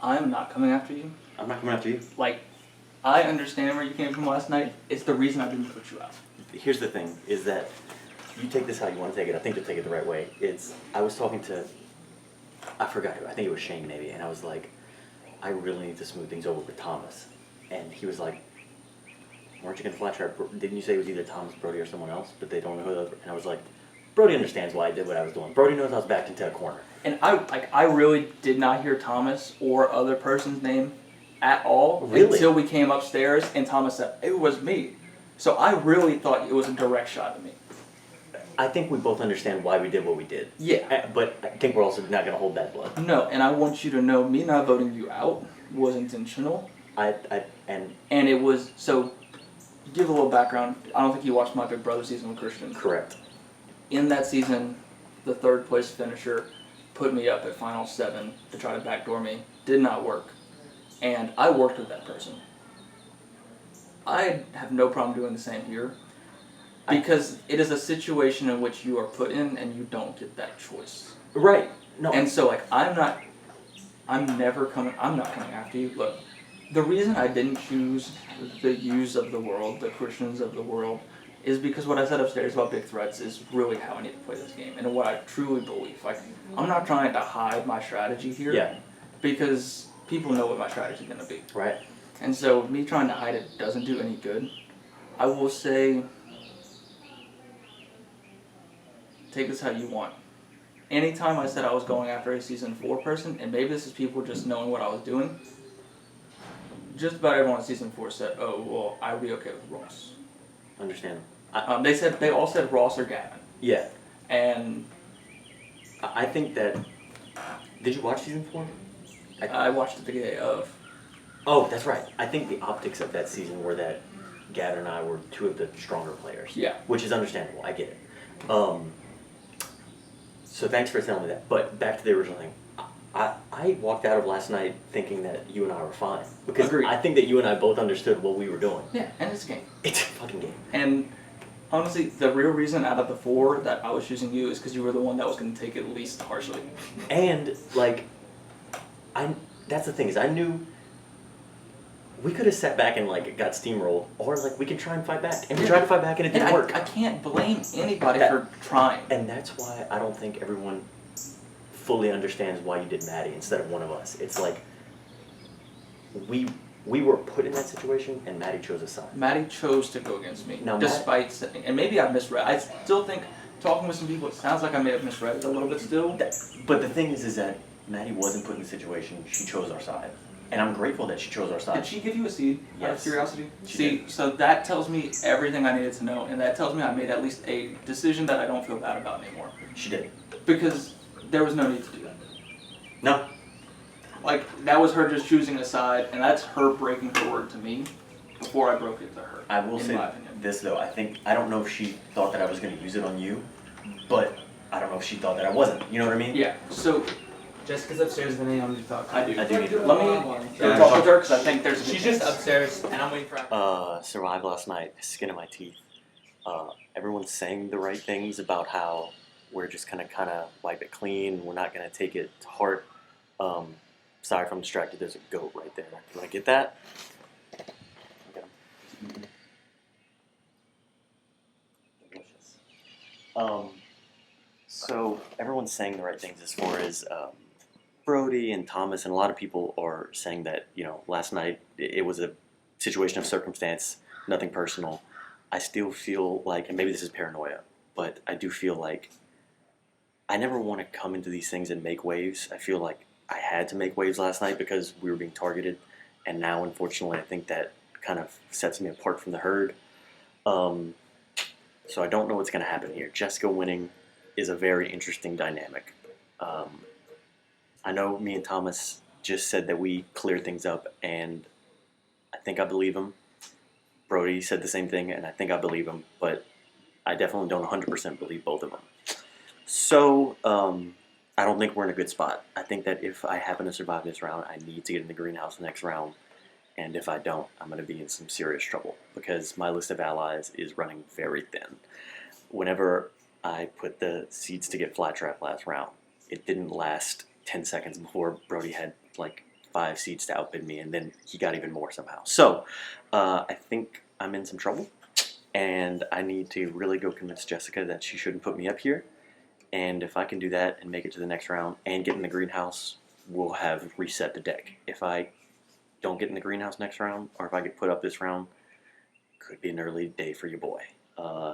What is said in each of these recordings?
I'm not coming after you. I'm not coming after you. Like, I understand where you came from last night. It's the reason I didn't put you out. Here's the thing, is that you take this how you want to take it. I think you'll take it the right way. I was talking to, I forgot who, I think it was Shane maybe, and I was like, I really need to smooth things over with Thomas. And he was like, weren't you going to flat trap? Didn't you say it was either Thomas, Brody, or someone else? But they don't know who the other. And I was like, Brody understands why I did what I was doing. Brody knows I was backed into a corner. And I really did not hear Thomas or other person's name at all until we came upstairs and Thomas said, it was me. So I really thought it was a direct shot at me. I think we both understand why we did what we did. Yeah. But I think we're also not going to hold that blood. No, and I want you to know me not voting you out was intentional. And it was, so, give a little background. I don't think you watched my Big Brother season with Christian. Correct. In that season, the third place finisher put me up at Final 7 to try to backdoor me. Did not work. And I worked with that person. I have no problem doing the same here. Because it is a situation in which you are put in and you don't get that choice. Right. No. And so, like, I'm not coming after you. Look, the reason I didn't choose the U's of the world, the Christians of the world, is because what I said upstairs about big threats is really how I need to play this game and what I truly believe. Like, I'm not trying to hide my strategy here. Yeah. Because people know what my strategy is going to be. Right. And so, me trying to hide it doesn't do any good. I will say, take this how you want. Anytime I said I was going after a season 4 person, and maybe this is people just knowing what I was doing, just about everyone in season 4 said, oh, well, I would be okay with Ross. Understand. They all said Ross or Gavin. Yeah. And I think that, did you watch season 4? I watched it the day of. Oh, that's right. I think the optics of that season were that Gavin and I were two of the stronger players. Yeah. Which is understandable. I get it. So thanks for telling me that. But back to the original thing. I walked out of last night thinking that you and I were fine. Because Agreed. I think that you and I both understood what we were doing. Yeah, and it's a game. It's a fucking game. And honestly, the real reason out of the 4 that I was choosing you is because you were the one that was going to take it least harshly. And, like, that's the thing, is I knew we could have sat back and, like, got steamrolled, or, like, we can try and fight back. And we tried to fight back and it didn't work. I can't blame anybody for trying. And that's why I don't think everyone fully understands why you did Maddie instead of one of us. It's like, we were put in that situation and Maddie chose a side. Maddie chose to go against me, now, despite saying, and maybe I misread. I still think, talking with some people, it sounds like I may have misread it a little bit still. But the thing is that Maddie wasn't put in the situation, she chose our side. And I'm grateful that she chose our side. Did she give you a seed out of Yes. curiosity? She See, did. so that tells me everything I needed to know, and that tells me I made at least a decision that I don't feel bad about anymore. She did. Because there was no need to do that. No. Like, that was her just choosing a side, and that's her breaking her word to me before I broke it to her. I will in say my opinion. this though, I don't know if she thought that I was going to use it on you, but I don't know if she thought that I wasn't. You know what I mean? Yeah, so Jessica's upstairs and I need to talk to I her. do. I do need to. Let me talk with her, because I think there's a good She's just chance. upstairs and I'm waiting for her. Survived last night, skin of my teeth. Everyone's saying the right things about how we're just gonna kind of wipe it clean. We're not gonna take it to heart. Sorry if I'm distracted. There's a goat right there. You wanna get that? Okay. Delicious. So everyone's saying the right things as far as Brody and Thomas, and a lot of people are saying that, you know, last night it was a situation of circumstance, nothing personal. I still feel like, and maybe this is paranoia, but I do feel like I never want to come into these things and make waves. I feel like I had to make waves last night because we were being targeted, and now, unfortunately, I think that kind of sets me apart from the herd. So I don't know what's going to happen here. Jessica winning is a very interesting dynamic. I know me and Thomas just said that we cleared things up, and I think I believe him. Brody said the same thing, and I think I believe him, but I definitely don't 100% believe both of them. So, I don't think we're in a good spot. I think that if I happen to survive this round, I need to get in the greenhouse next round, and if I don't, I'm going to be in some serious trouble, because my list of allies is running very thin. Whenever I put the seeds to get flat trap last round, it didn't last 10 seconds before Brody had like 5 seeds to outbid me, and then he got even more somehow. So I think I'm in some trouble, and I need to really go convince Jessica that she shouldn't put me up here. And if I can do that and make it to the next round and get in the greenhouse, we'll have reset the deck. If I don't get in the greenhouse next round, or if I get put up this round, could be an early day for your boy.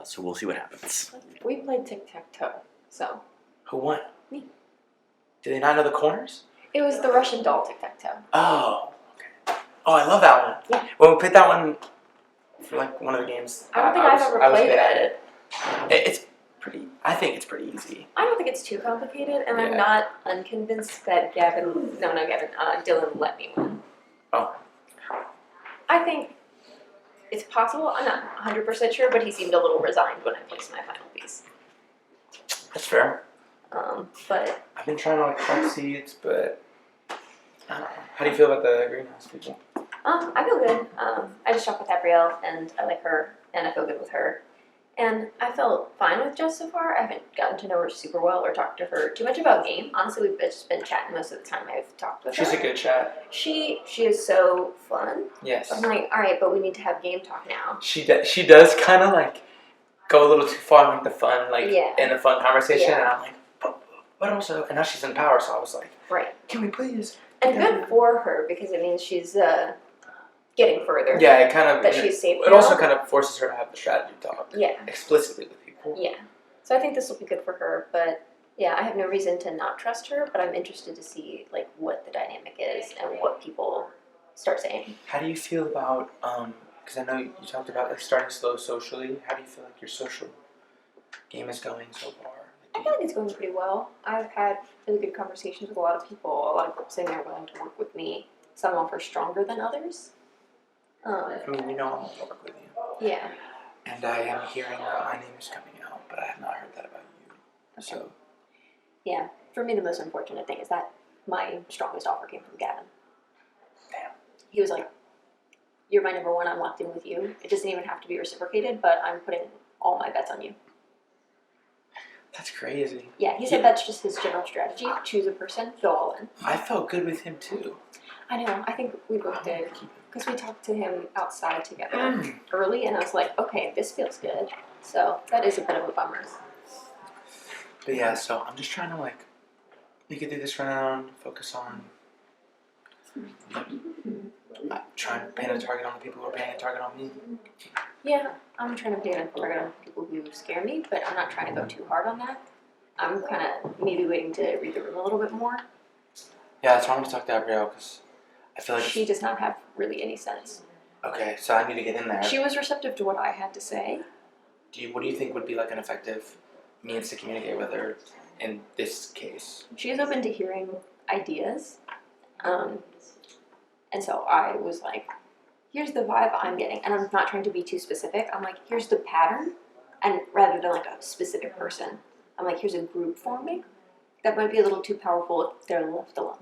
So we'll see what happens. We played tic-tac-toe, so. Who won? Me. Do they not know the corners? It was the Russian doll tic-tac-toe. Oh, okay. Oh, I love that one. Yeah. When we played that one for like one of the games, I don't think I've ever played good at it. It's pretty. I think it's pretty easy. I don't think it's too complicated, and I'm Yeah. not unconvinced that Dylan let me win. Oh. I think it's possible. I'm not 100% sure, but he seemed a little resigned when I placed my final piece. That's fair. But I've been trying to like collect seeds, but I don't know. How do you feel about the greenhouse people? I feel good. I just shop with Abrielle, and I like her, and I feel good with her. And I felt fine with Jess so far. I haven't gotten to know her super well or talked to her too much about game. Honestly, we've just been chatting most of the time I've talked with She's her. a good chat. She is so fun. Yes. I'm like, all right, but we need to have game talk now. She does kind of like go a little too far in like the fun, like Yeah. in the fun conversation, Yeah. and I'm like, but also, and now she's in power, so I was like, Right. can we please? And good for her because it means she's getting further. Yeah, it kind of. That she's safe It now. also kind of forces her to have the strategy talk Yeah. explicitly with people. Yeah. So I think this will be good for her, but yeah, I have no reason to not trust her, but I'm interested to see like what the dynamic is and what people start saying. How do you feel about because I know you talked about like starting slow socially. How do you feel like your social game is going so far? I feel like it's going pretty well. I've had really good conversations with a lot of people. A lot of people saying they're willing to work with me. Some offer stronger than others. I mean, you know I'm going to work with you. Yeah. And I am hearing that my name is coming out, but I have not heard that about you. So, Yeah. For me, the most unfortunate thing is that my strongest offer came from Gavin. Damn. He was like, "You're my number one. I'm locked in with you. It doesn't even have to be reciprocated, but I'm putting all my bets on you." that's crazy. Yeah, he said that's just his general strategy. Choose a person, go all in. I felt good with him too. I know. I think we both did. Because we talked to him outside together Mm. early, and I was like, okay, this feels good. So that is a bit of a bummer. But yeah, so I'm just trying to like make it through this round, focus on trying to paint a target on the people who are painting a target on me. Yeah, I'm trying to paint a target on people who scare me, but I'm not trying to go too hard on that. I'm kind of maybe waiting to read the room a little bit more. Yeah, that's why I want to talk to Abrielle because I feel like She does not have really any sense. okay, so I need to get in there. She was receptive to what I had to say. What do you think would be like an effective means to communicate with her in this case? She is open to hearing ideas. And so I was like, here's the vibe I'm getting. And I'm not trying to be too specific. I'm like, here's the pattern. And rather than like a specific person, I'm like, here's a group forming. That might be a little too powerful if they're left alone.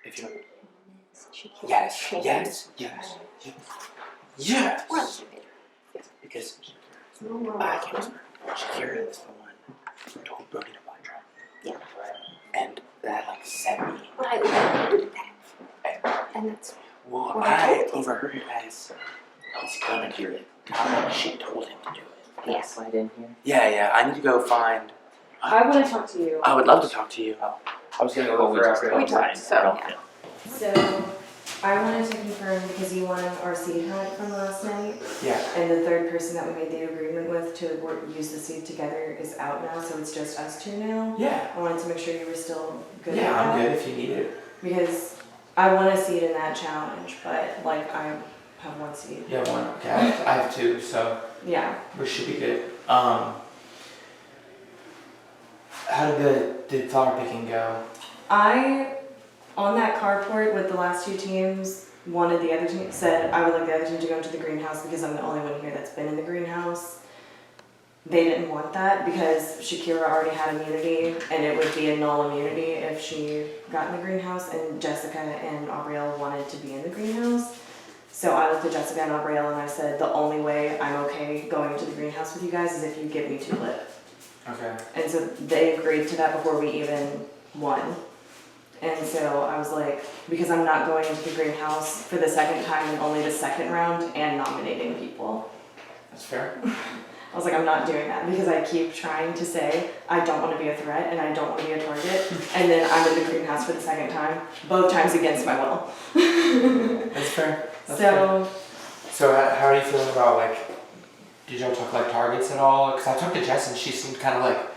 If you don't. Yes. Yes. Yes. We're on the same page. Because I can't remember. Shakira is the one who told Brody to buy drum. Yeah. And that like set me. But I overheard that. And that's Well, Well, I overheard it as he's gonna do it. She told him to do it. yes. Slide in here. Yeah. I need to go find. I want to talk to you. I would love to talk to you. I was gonna go for Abrielle. We talked, so yeah. So, I wanted to confirm because you won our seed hunt from last night, Yeah. and the third person that we made the agreement with to use the seed together is out now, so it's just us two now. Yeah. I wanted to make sure you were still good with Yeah, I'm that. good if you need it. Because I want a seed in that challenge, but like I have one seed. Yeah, one. Okay, I have two, so Yeah. we should be good. How did the flower picking go? On that carport with the last two teams, wanted the other team, said I would like the other team to go into the greenhouse because I'm the only one here that's been in the greenhouse. They didn't want that because Shakira already had immunity and it would be a null immunity if she got in the greenhouse, and Jessica and Abrielle wanted to be in the greenhouse. So I looked at Jessica and Abrielle and I said, the only way I'm okay going into the greenhouse with you guys is if you give me Tulip. Okay. And so they agreed to that before we even won. And so I was like, because I'm not going into the greenhouse for the second time in only the second round and nominating people. That's fair. I was like, I'm not doing that because I keep trying to say I don't want to be a threat and I don't want to be a target. And then I'm in the greenhouse for the second time, both times against my will. That's fair. That's fair. So how are you feeling about like, did y'all talk like targets at all? Because I talked to Jess and she seemed kind of like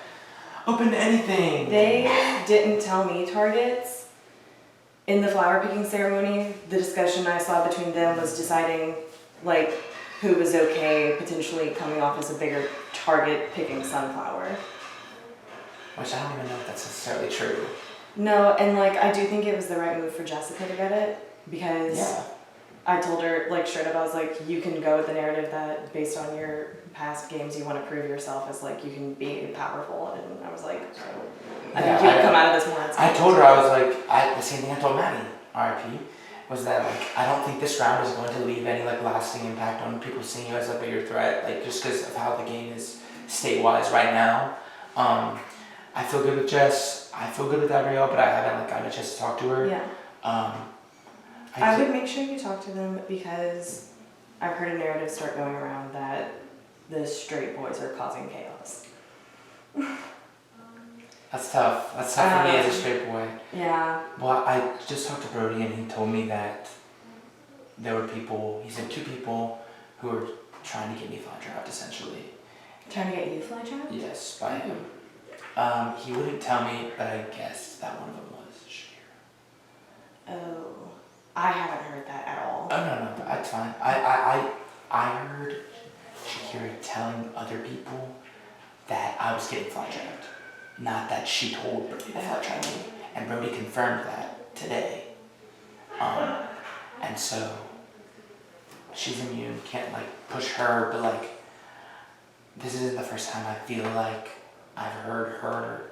open to anything. They didn't tell me targets. In the flower picking ceremony, the discussion I saw between them was deciding like who was okay potentially coming off as a bigger target picking sunflower. Which I don't even know if that's necessarily true. No, and like I do think it was the right move for Jessica to get it because Yeah. I told her like straight up, I was like, you can go with the narrative that based on your past games you want to prove yourself as like you can be powerful, and I was like, I Yeah, think you'll come out of this more. I told her, I was like, the same thing I told Maddie, RIP, was that like, I don't think this round is going to leave any like lasting impact on people seeing you as a bigger threat, like just because of how the game is state-wise right now. I feel good with Jess, I feel good with Gabrielle, but I haven't like gotten a chance to talk to her. Yeah. I I would make sure you talk to them because I've heard a narrative start going around that the straight boys are causing chaos. That's tough. That's tough for me as a straight boy. Yeah. Well, I just talked to Brody and he told me that there were people, he said 2 people who were trying to get me fly trapped essentially. Trying to get you fly trapped? Yes, by him. He wouldn't tell me, but I guessed that one of them was Shakira. Oh, I haven't heard that at all. Oh no, that's fine. I heard Shakira telling other people that I was getting fly trapped. Not that she told Brody to fly trap me. And Brody confirmed that today. And so she's immune, can't like push her, but like this isn't the first time I feel like I've heard her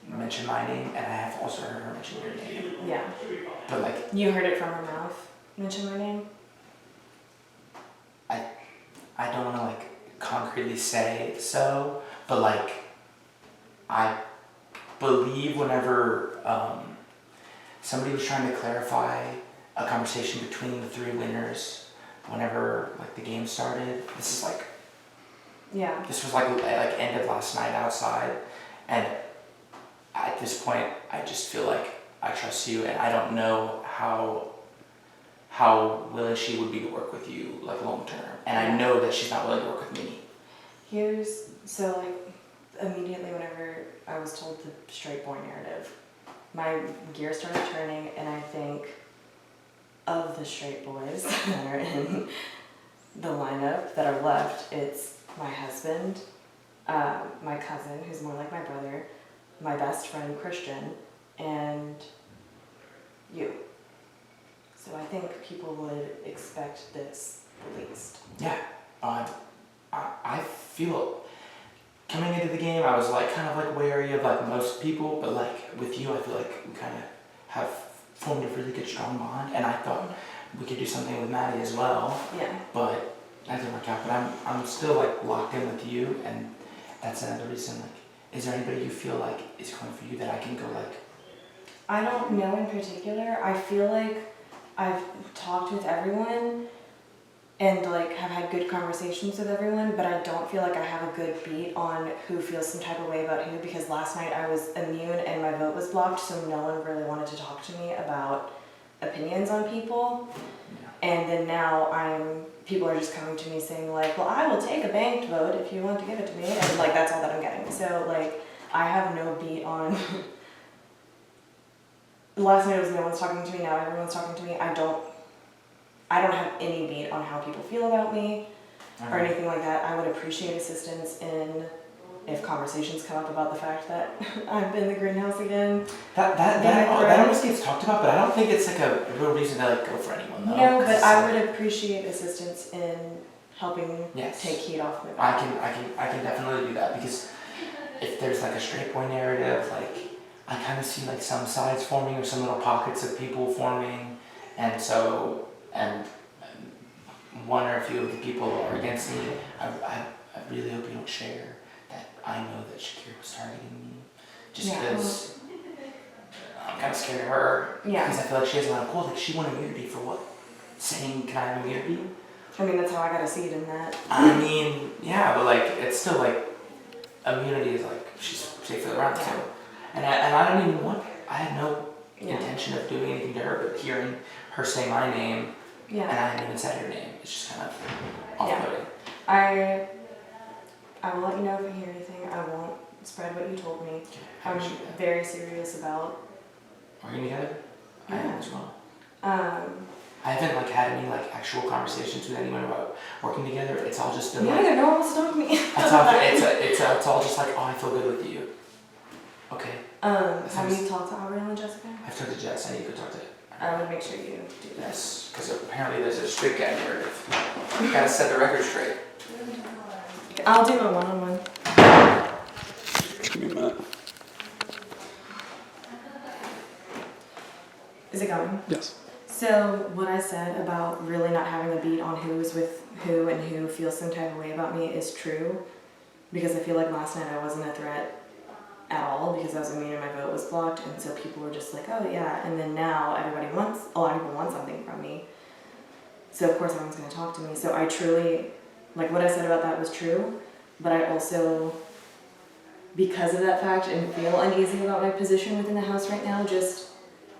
mention my name, and I have also heard her mention your name. Yeah. But like You heard it from her mouth mention my name? I don't want to like concretely say so, but like I believe whenever somebody was trying to clarify a conversation between the 3 winners, whenever like the game started, this was like end of last night outside, and at this point I just feel like I trust you, and I don't know how willing she would be to work with you like long term, and I know that she's not willing to work with me. So like immediately whenever I was told the straight boy narrative, my gears started turning, and I think of the straight boys that are in the lineup that are left, it's my husband, my cousin, who's more like my brother, my best friend Christian, and you. So I think people would expect this the least. Yeah, I feel coming into the game I was like kind of like wary of like most people, but like with you I feel like we kind of have formed a really good strong bond, and I thought we could do something with Maddie as well, Yeah. but that didn't work out. But I'm still like locked in with you, and that's another reason. Like, is there anybody you feel like is going for you that I can go like? I don't know in particular. I feel like I've talked with everyone and like have had good conversations with everyone, but I don't feel like I have a good beat on who feels some type of way about who, because last night I was immune and my vote was blocked, so no one really wanted to talk to me about opinions on people. And then now people are just coming to me saying like, well, I will take a banked vote if you want to give it to me, and like that's all that I'm getting. So like I have no beat on last night it was no one's talking to me, now everyone's talking to me. I don't have any beat on how people feel about me or anything like that. I would appreciate assistance in if conversations come up about the fact that I'm in the greenhouse again. That almost gets talked about, but I don't think it's like a real reason to like go for anyone though. No, but I would appreciate assistance in helping Yes. take heat off my I back. can definitely do that, because if there's like a straight boy narrative, like I kind of see like some sides forming or some little pockets of people forming, and one or a few of the people are against me. I really hope you don't share that I know that Shakira was targeting me, just Yeah. because I'm kind of scared of her. Yeah. Because I feel like she has a lot of pull. Like, she won immunity for what? Saying, can I have immunity? I mean, that's how I got a seat in that. I mean, yeah, but like, it's still like, immunity is like, she's safe for the round, so. And I don't even want, I had no Yeah. intention of doing anything to her, but hearing her say my name, and Yeah. I hadn't even said her name, it's just kind of off-putting. I will let you know if I hear anything. I won't spread what you told me. I I'm appreciate that. very serious about. Working together? I am as well. Um, I haven't like had any like actual conversations with anyone about working together. It's all just been yeah, like, no one wants to talk to me. it's all just like, oh, I feel good with you. Okay, Have you talked to Aubrey and Jessica? I've talked to Jess. I need to go talk to. I would make sure you do that. Yes, because apparently there's a straight guy narrative. You gotta set the record straight. I'll do a one-on-one. Give me a minute. Is it going? Yes. So what I said about really not having a beat on who's with who and who feels some type of way about me is true, because I feel like last night I wasn't a threat at all because I was immune and my vote was blocked, and so people were just like, oh yeah, and then now a lot of people want something from me. So of course everyone's gonna talk to me. So I truly, like what I said about that was true, but I also, because of that fact, and feel uneasy about my position within the House right now, just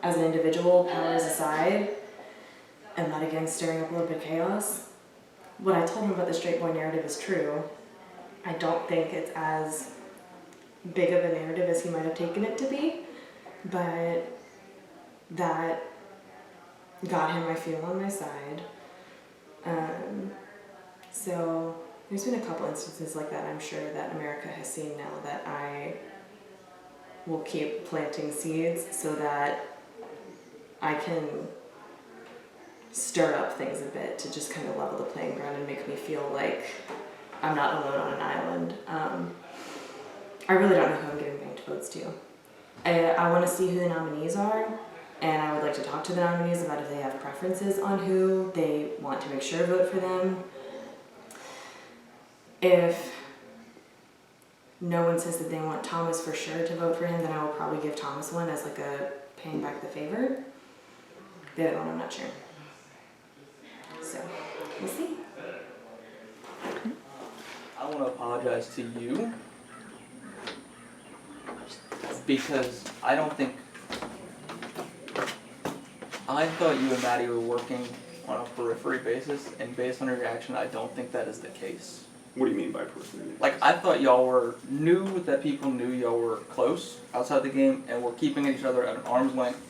as an individual, powers aside, and not again stirring up a little bit of chaos. What I told him about the straight boy narrative is true. I don't think it's as big of a narrative as he might have taken it to be, but that got him, I feel, on my side. So there's been a couple instances like that, I'm sure, that America has seen now, that I will keep planting seeds so that I can stir up things a bit to just kind of level the playing ground and make me feel like I'm not alone on an island. I really don't know who I'm giving banked votes to. I want to see who the nominees are, and I would like to talk to the nominees about if they have preferences on who they want to make sure vote for them. If no one says that they want Thomas for sure to vote for him, then I will probably give Thomas one as like a paying back the favor. The other one, I'm not sure. So, we'll see. I want to apologize to you because I don't think. I thought you and Maddie were working on a periphery basis, and based on your reaction, I don't think that is the case. What do you mean by periphery? Like, I thought y'all knew that people knew y'all were close outside the game and were keeping each other at an arm's length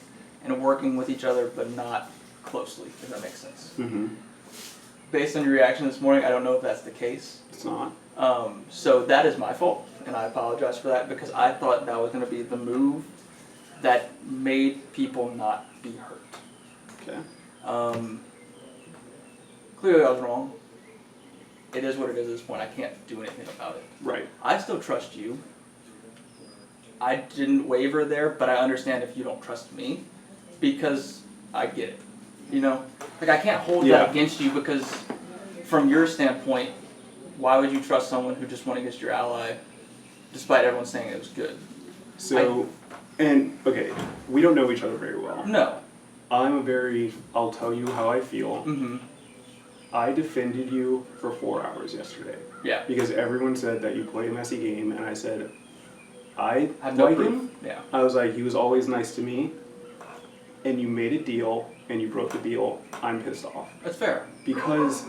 and working with each other, but not closely, if that makes sense. Mm-hmm. Based on your reaction this morning, I don't know if that's the case. It's not. So that is my fault, and I apologize for that because I thought that was going to be the move that made people not be hurt. Okay. Clearly I was wrong. It is what it is at this point. I can't do anything about it. Right. I still trust you. I didn't waver there, but I understand if you don't trust me because I get it. You know? Like, I can't hold Yeah. that against you because from your standpoint, why would you trust someone who just went against your ally despite everyone saying it was good? So, okay, we don't know each other very well. No. I'll tell you how I feel. Mm-hmm. I defended you for 4 hours yesterday. Yeah. Because everyone said that you play a messy game, and I said, I have no like proof. him. Yeah. I was like, he was always nice to me, and you made a deal, and you broke the deal. I'm pissed off. That's fair. Because,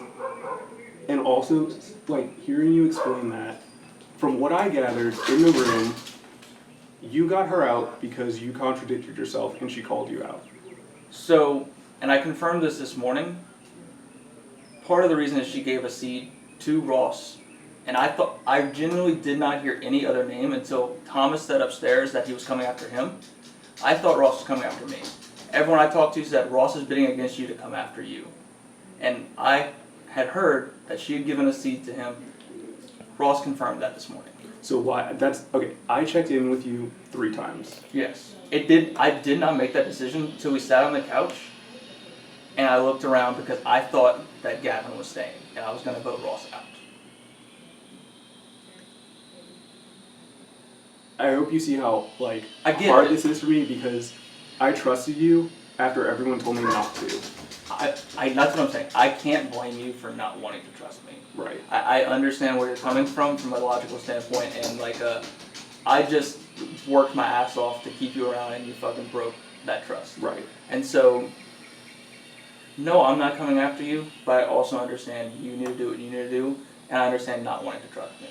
and also, like, hearing you explain that, from what I gathered in the room, you got her out because you contradicted yourself and she called you out. So, and I confirmed this morning, part of the reason is she gave a seat to Ross, and I genuinely did not hear any other name until Thomas said upstairs that he was coming after him. I thought Ross was coming after me. Everyone I talked to said Ross is bidding against you to come after you. And I had heard that she had given a seat to him. Ross confirmed that this morning. So why, that's, okay, I checked in with you 3 times. Yes. I did not make that decision until we sat on the couch and I looked around because I thought that Gavin was staying and I was going to vote Ross out. I hope you see how, like, I get hard it. this is for me because I trusted you after everyone told me not to. That's what I'm saying. I can't blame you for not wanting to trust me. Right. I understand where you're coming from a logical standpoint, and like, I just worked my ass off to keep you around, and you fucking broke that trust. Right. And so, no, I'm not coming after you, but I also understand you need to do what you need to do, and I understand not wanting to trust me.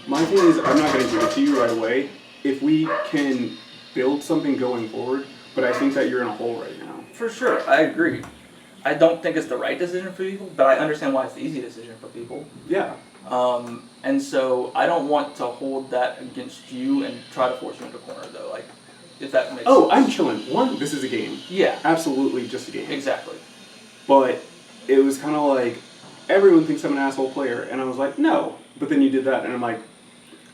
My thing is, I'm not going to give it to you right away. If we can build something going forward, but I think that you're in a hole right now. For sure, I agree. I don't think it's the right decision for people, but I understand why it's the easy decision for people. Yeah. And so I don't want to hold that against you and try to force you into a corner, though. Like, if that makes Oh, sense. I'm chilling. One, this is a game. Yeah, Absolutely just a game. exactly. But it was kind of like, everyone thinks I'm an asshole player, and I was like, no. But then you did that, and I'm like,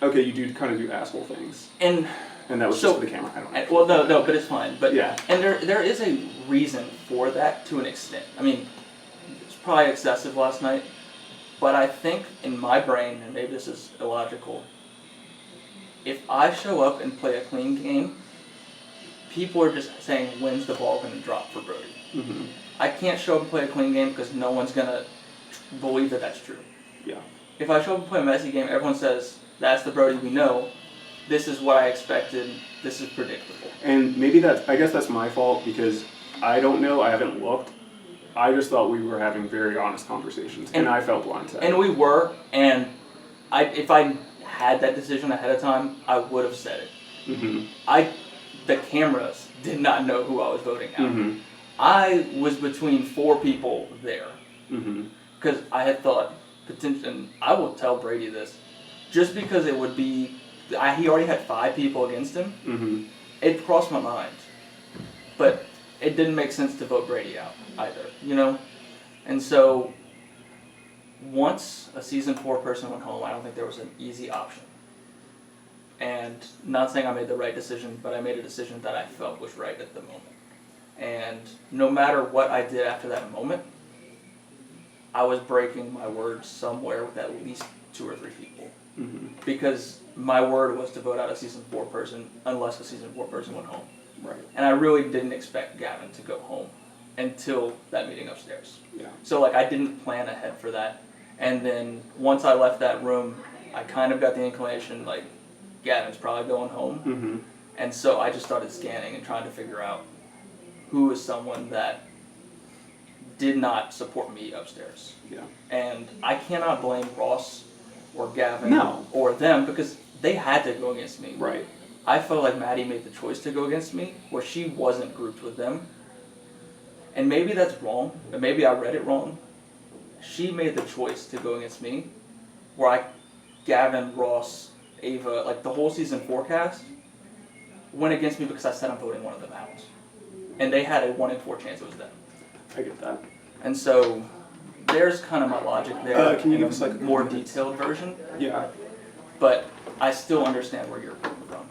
okay, you do kind of do asshole things. And And that was So- just for the camera. I don't know. well, no, but it's fine. But Yeah. and there is a reason for that to an extent. I mean, it's probably excessive last night, but I think in my brain, and maybe this is illogical, if I show up and play a clean game, people are just saying, when's the ball going to drop for Brody? Mm-hmm. I can't show up and play a clean game because no one's going to believe that that's true. Yeah. If I show up and play a messy game, everyone says, that's the Brody we know. This is what I expected. This is predictable. And maybe I guess that's my fault because I don't know. I haven't looked. I just thought we were having very honest conversations, and I felt blindsided. And we were, and if I had that decision ahead of time, I would have said it. Mm-hmm. The cameras did not know who I was voting out. Mm-hmm. I was between 4 people there Mm-hmm. because I had thought potentially, and I will tell Brady this, just because it would be, he already had 5 people against him. Mm-hmm. It crossed my mind, but it didn't make sense to vote Brady out either, you know? And so, once a season 4 person went home, I don't think there was an easy option. And not saying I made the right decision, but I made a decision that I felt was right at the moment. And no matter what I did after that moment, I was breaking my word somewhere with at least 2 or 3 people. Mm-hmm. Because my word was to vote out a season 4 person unless a season 4 person went home. Right. And I really didn't expect Gavin to go home until that meeting upstairs. Yeah. So like I didn't plan ahead for that. And then once I left that room, I kind of got the inclination like Gavin's probably going home. Mm-hmm. And so I just started scanning and trying to figure out who is someone that did not support me upstairs. Yeah. And I cannot blame Ross or Gavin No. or them because they had to go against me. Right. I felt like Maddie made the choice to go against me where she wasn't grouped with them. And maybe that's wrong, but maybe I read it wrong. She made the choice to go against me where Gavin, Ross, Ava, like the whole season forecast went against me because I said I'm voting one of them out. And they had a 1 in 4 chance it was them. I get that. And so there's kind of my logic there Can you in give a us, like, more 1 minute? detailed version. Yeah. But I still understand where you're coming from.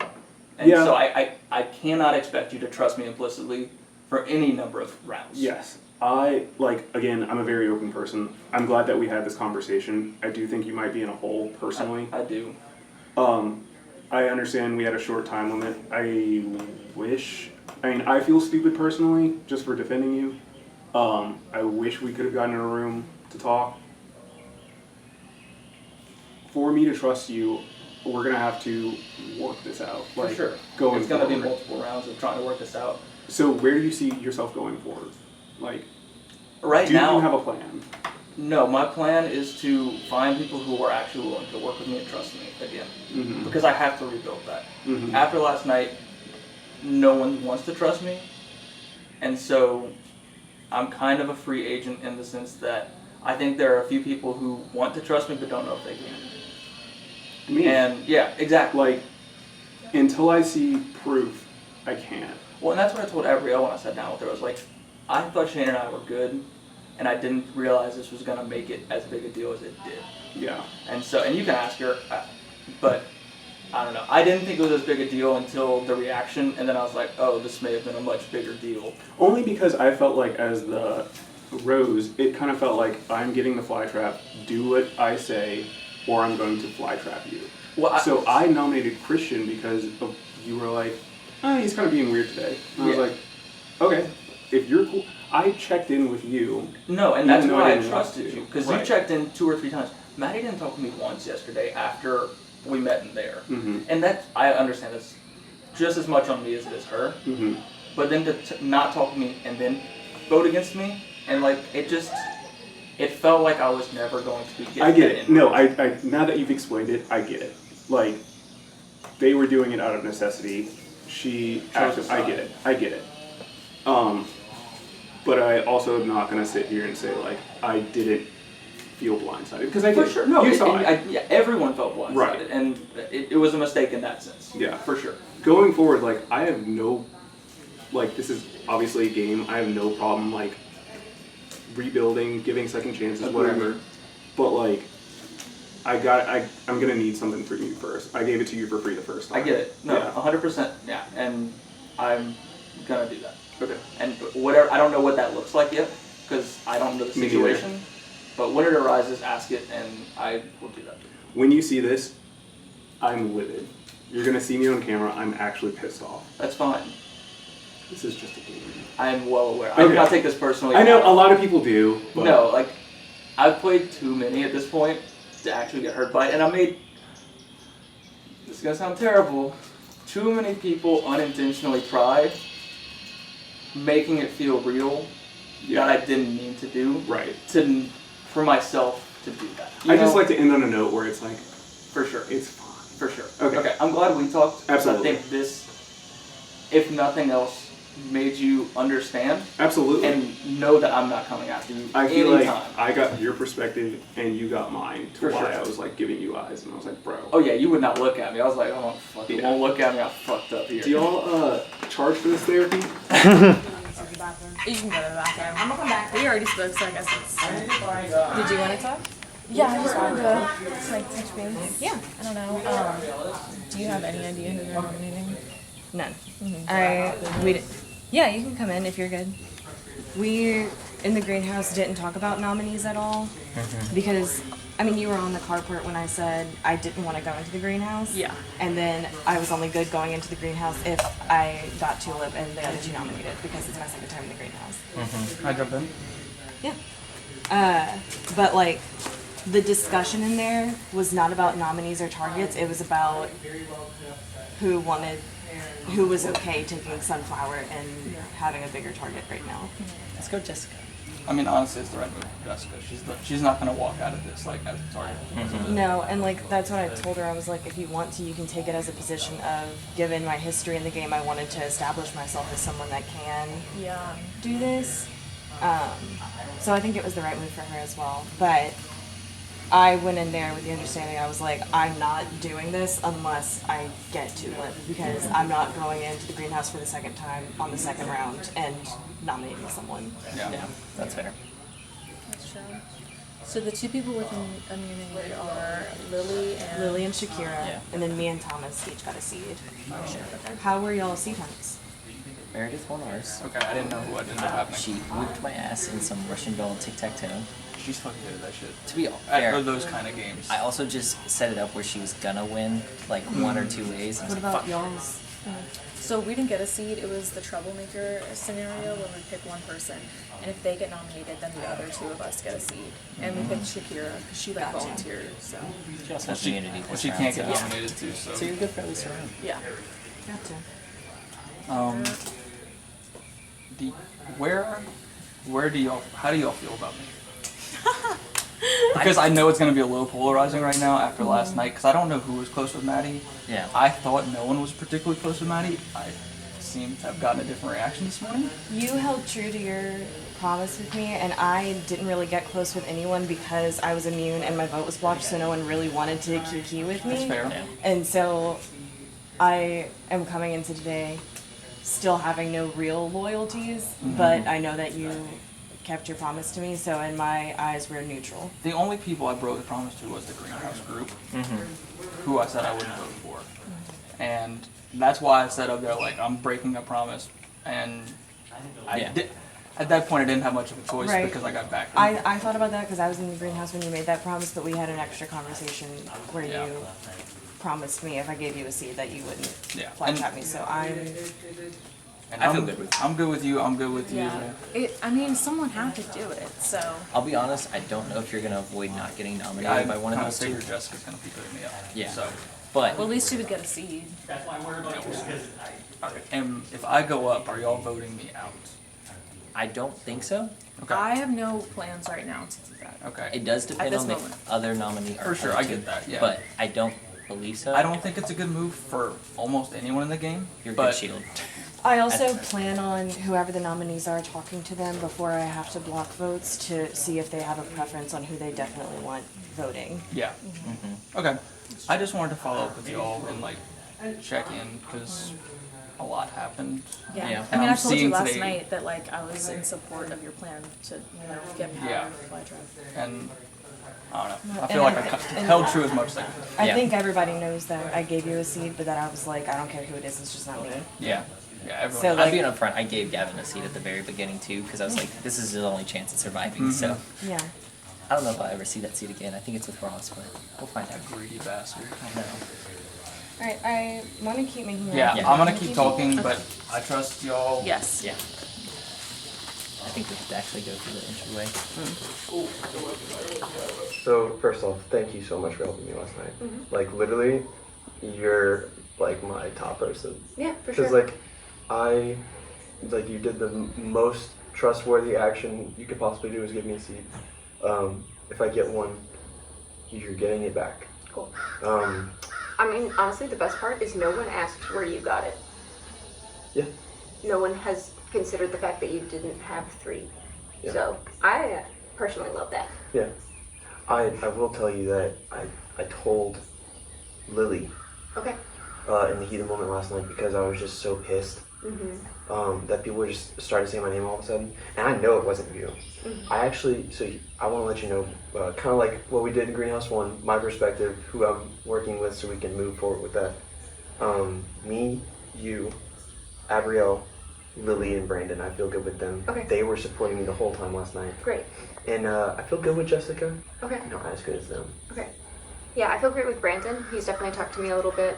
And Yeah. so I cannot expect you to trust me implicitly for any number of rounds. Yes. Again, I'm a very open person. I'm glad that we had this conversation. I do think you might be in a hole personally. I do. I understand we had a short time limit. I feel stupid personally just for defending you. I wish we could have gotten in a room to talk. For me to trust you, we're gonna have to work this out. For sure. Going It's going to be forward. multiple rounds of trying to work this out. So where do you see yourself going forward? Right do now, you have a plan? no, my plan is to find people who are actually willing to work with me and trust me again. Mm-hmm. Because I have to rebuild that. Mm-hmm. After last night, no one wants to trust me. And so I'm kind of a free agent in the sense that I think there are a few people who want to trust me but don't know if they can. Me. And yeah, exactly. Until I see proof, I can't. Well, and that's what I told Abrielle when I sat down with her. I was like, I thought Shane and I were good, and I didn't realize this was going to make it as big a deal as it did. Yeah. And so, and you can ask her, but I don't know. I didn't think it was as big a deal until the reaction, and then I was like, oh, this may have been a much bigger deal. Only because I felt like as the rose, it kind of felt like I'm getting the fly trap, do what I say, or I'm going to fly trap you. Well, So I nominated Christian because you were like, oh, he's kind of being weird today. And I was Yeah. like, okay, if you're cool. I checked in with you. No, and Even that's though why I didn't want trusted to. you, because Right. you checked in 2 or 3 times. Maddie didn't talk to me once yesterday after we met in there. Mm-hmm. And that, I understand, that's just as much on me as it is her. Mm-hmm. But then to not talk to me and then vote against me, and like, it felt like I was never going to be getting I get that it. in. No, I now that you've explained it, I get it. Like, they were doing it out of necessity. She Chose acted, a I side. get it. I get it. But I also am not gonna sit here and say like I didn't feel blindsided because I For did. sure, no, you saw it. yeah, everyone felt blindsided, Right. and it was a mistake in that sense. Yeah. For sure. Going forward, like I have no, like this is obviously a game. I have no problem like rebuilding, giving second chances, Agreed. whatever. But like, I'm gonna need something from you first. I gave it to you for free the first time. I get it. No, Yeah. 100%, yeah, and I'm gonna do that. Okay. And whatever, I don't know what that looks like yet, because I don't know the Me neither. situation. But when it arises, ask it, and I will do that. When you see this, I'm livid. You're gonna see me on camera. I'm actually pissed off. That's fine. This is just a game. I am well aware. I do Okay. not take this personally. I know a lot of people do. But No, like, I've played too many at this point to actually get hurt by it, and I made, this is gonna sound terrible, too many people unintentionally cry, making it feel real Yeah. that I didn't mean to do, Right. for myself to do that. I just know? like to end on a note where it's like, For sure. it's fine. For sure. Okay. I'm glad we talked. 'Cause Absolutely. I think this, if nothing else, made you understand Absolutely. and know that I'm not coming after you I feel anytime. like I got your perspective and you got mine to For why sure. I was like giving you eyes and I was like, bro. Oh yeah, you would not look at me. I was like, oh fuck, you Yeah. won't look at me. I fucked up here. Do y'all charge for this therapy? You can go to the bathroom. I'm gonna come back. We already spoke, so I guess it's. Did you want to talk? Yeah, I just wanted to like touch base. Yeah. I don't know. Do you have any idea who they're nominating? None. Yeah, you can come in if you're good. We in the greenhouse didn't talk about nominees at all because I mean you were on the carport when I said I didn't want to go into the greenhouse. Yeah. And then I was only good going into the greenhouse if I got Tulip and the other two nominated because it's my second time in the greenhouse. I jump in. Yeah. But like the discussion in there was not about nominees or targets. It was about who was okay taking Sunflower and having a bigger target right now. Let's go, Jessica. I mean, honestly, it's the right move for Jessica. She's not gonna walk out of this like as a target. No, and like that's what I told her. I was like, if you want to, you can take it as a position of, given my history in the game, I wanted to establish myself as someone that can Yeah. do this. So I think it was the right move for her as well. But I went in there with the understanding I was like, I'm not doing this unless I get Tulip because I'm not going into the greenhouse for the second time on the second round and nominating someone. Yeah. Yeah, that's fair. That's true. So the two people with immunity are Lily and Lily and Shakira, Yeah. and then me and Thomas each got a seed. How were y'all seed hunts? Meredith won ours. Okay, I didn't know who ended up happening. She whooped my ass in some Russian doll tic-tac-toe. She's fucking good at that shit. To be At fair, those kind of games. I also just set it up where she was gonna win like one or two ways. I was What like, about fuck. y'all's? So we didn't get a seed. It was the troublemaker scenario when we pick one person, and if they get nominated, then the other two of us get a seed. And we picked Shakira because she like Gotcha. volunteered. So She also Well, has immunity well, this she round, can't get so- nominated too, so. So you're good for at least a round. yeah. Gotcha. Where do y'all, how do y'all feel about me? Because I know it's gonna be a little polarizing right now after last night, because I don't know who was close with Maddie. Yeah. I thought no one was particularly close with Maddie. I seem to have gotten a different reaction this morning. You held true to your promise with me, and I didn't really get close with anyone because I was immune and my vote was blocked, so no one really wanted to kiki with me. That's fair. Yeah. And so I am coming into today still having no real loyalties, but I know that you kept your promise to me, so in my eyes, we're neutral. The only people I broke the promise to was the Greenhouse group, who I said I wouldn't vote for. And that's why I said up there, like, I'm breaking a promise. And Yeah. at that point, I didn't have much of a choice Right. because I got back. I thought about that because I was in the greenhouse when you made that promise, but we had an extra conversation where Yeah. you promised me if I gave you a seed that you wouldn't Yeah. flash And- at me. So I'm. And I feel good with you. I'm good with you. I'm good with Yeah. I mean, someone had to do it, so. I'll be honest, I don't know if you're gonna avoid not getting you. nominated by one of those two. figured Jessica's gonna be putting me up. Yeah. So, But Well, at least you would get a seed. alright. And if I go up, are y'all voting me out? I don't think so. Okay. I have no plans right now to do that. Okay. It does depend this on the moment. other nominee. For sure, I get that, yeah. But I don't believe so. I don't think it's a good move for almost anyone in the game. You're a but good shield. I also plan on whoever the nominees are talking to them before I have to block votes to see if they have a preference on who they definitely want voting. Yeah. Okay. I just wanted to follow up with y'all and like check in because a lot happened. Yeah. Yeah. I mean, I'm I told you seeing last today- night that like I was in support of your plan to, get power Yeah. of Flytrap. And I don't know. I And feel like I I thi- and- held true as much as I could. I Yeah. think everybody knows that I gave you a seed, but that I was like, I don't care who it is, it's just not me. Yeah. Yeah. Everyone. So, I'm like- being upfront. I gave Gavin a seat at the very beginning too, because I was like, this is his only chance at surviving. So Yeah. I don't know if I'll ever see that seat again. I think it's with Ross, but we'll find out. Greedy bastard. I know. Alright, I want to keep making Yeah, Yeah. I'm gonna keep talking, but I trust y'all. Yes. Yeah. I think we could actually go through the entryway. So first off, thank you so much for helping me last night. Like literally, you're like my top person. Yeah, for Because sure. you did the most trustworthy action you could possibly do is give me a seed. If I get one, you're getting it back. Cool. Um, I mean, honestly, the best part is no one asked where you got it. Yeah. No one has considered the fact that you didn't have 3. Yeah. So I personally love that. yeah. I will tell you that I told Lily Okay. in the heat of the moment last night because I was just so pissed. That people were just started saying my name all of a sudden, and I know it wasn't you. I actually, I want to let you know, kind of like what we did in Greenhouse 1, my perspective, who I'm working with, so we can move forward with that. Me, you, Abrielle, Lily, and Brandon, I feel good with them. Okay. They were supporting me the whole time last night, Great. and I feel good with Jessica. Okay. Not as good as them. Okay. Yeah, I feel great with Brandon. He's definitely talked to me a little bit.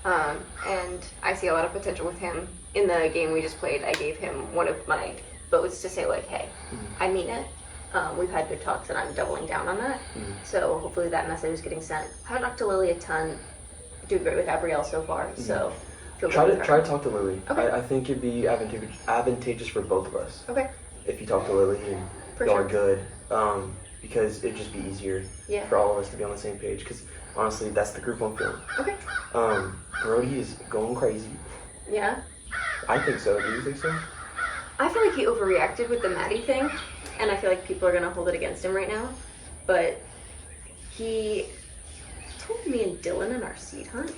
And I see a lot of potential with him. In the game we just played, I gave him one of my votes to say, like, hey, I mean it. We've had good talks, and I'm doubling down on that. So hopefully that message is getting sent. I haven't talked to Lily a ton. Doing great with Abrielle so far, so feel good with her. Try to talk to Lily. Okay. I think it'd be advantageous for both of us. Okay. If you talk to Lily and For y'all sure. are good, because it'd just be easier Yeah. for all of us to be on the same page. Because honestly, that's the group I'm feeling. Okay. Brody is going crazy. Yeah. I think so. Do you think so? I feel like he overreacted with the Maddie thing, and I feel like people are gonna hold it against him right now. But he told me and Dylan in our seed hunt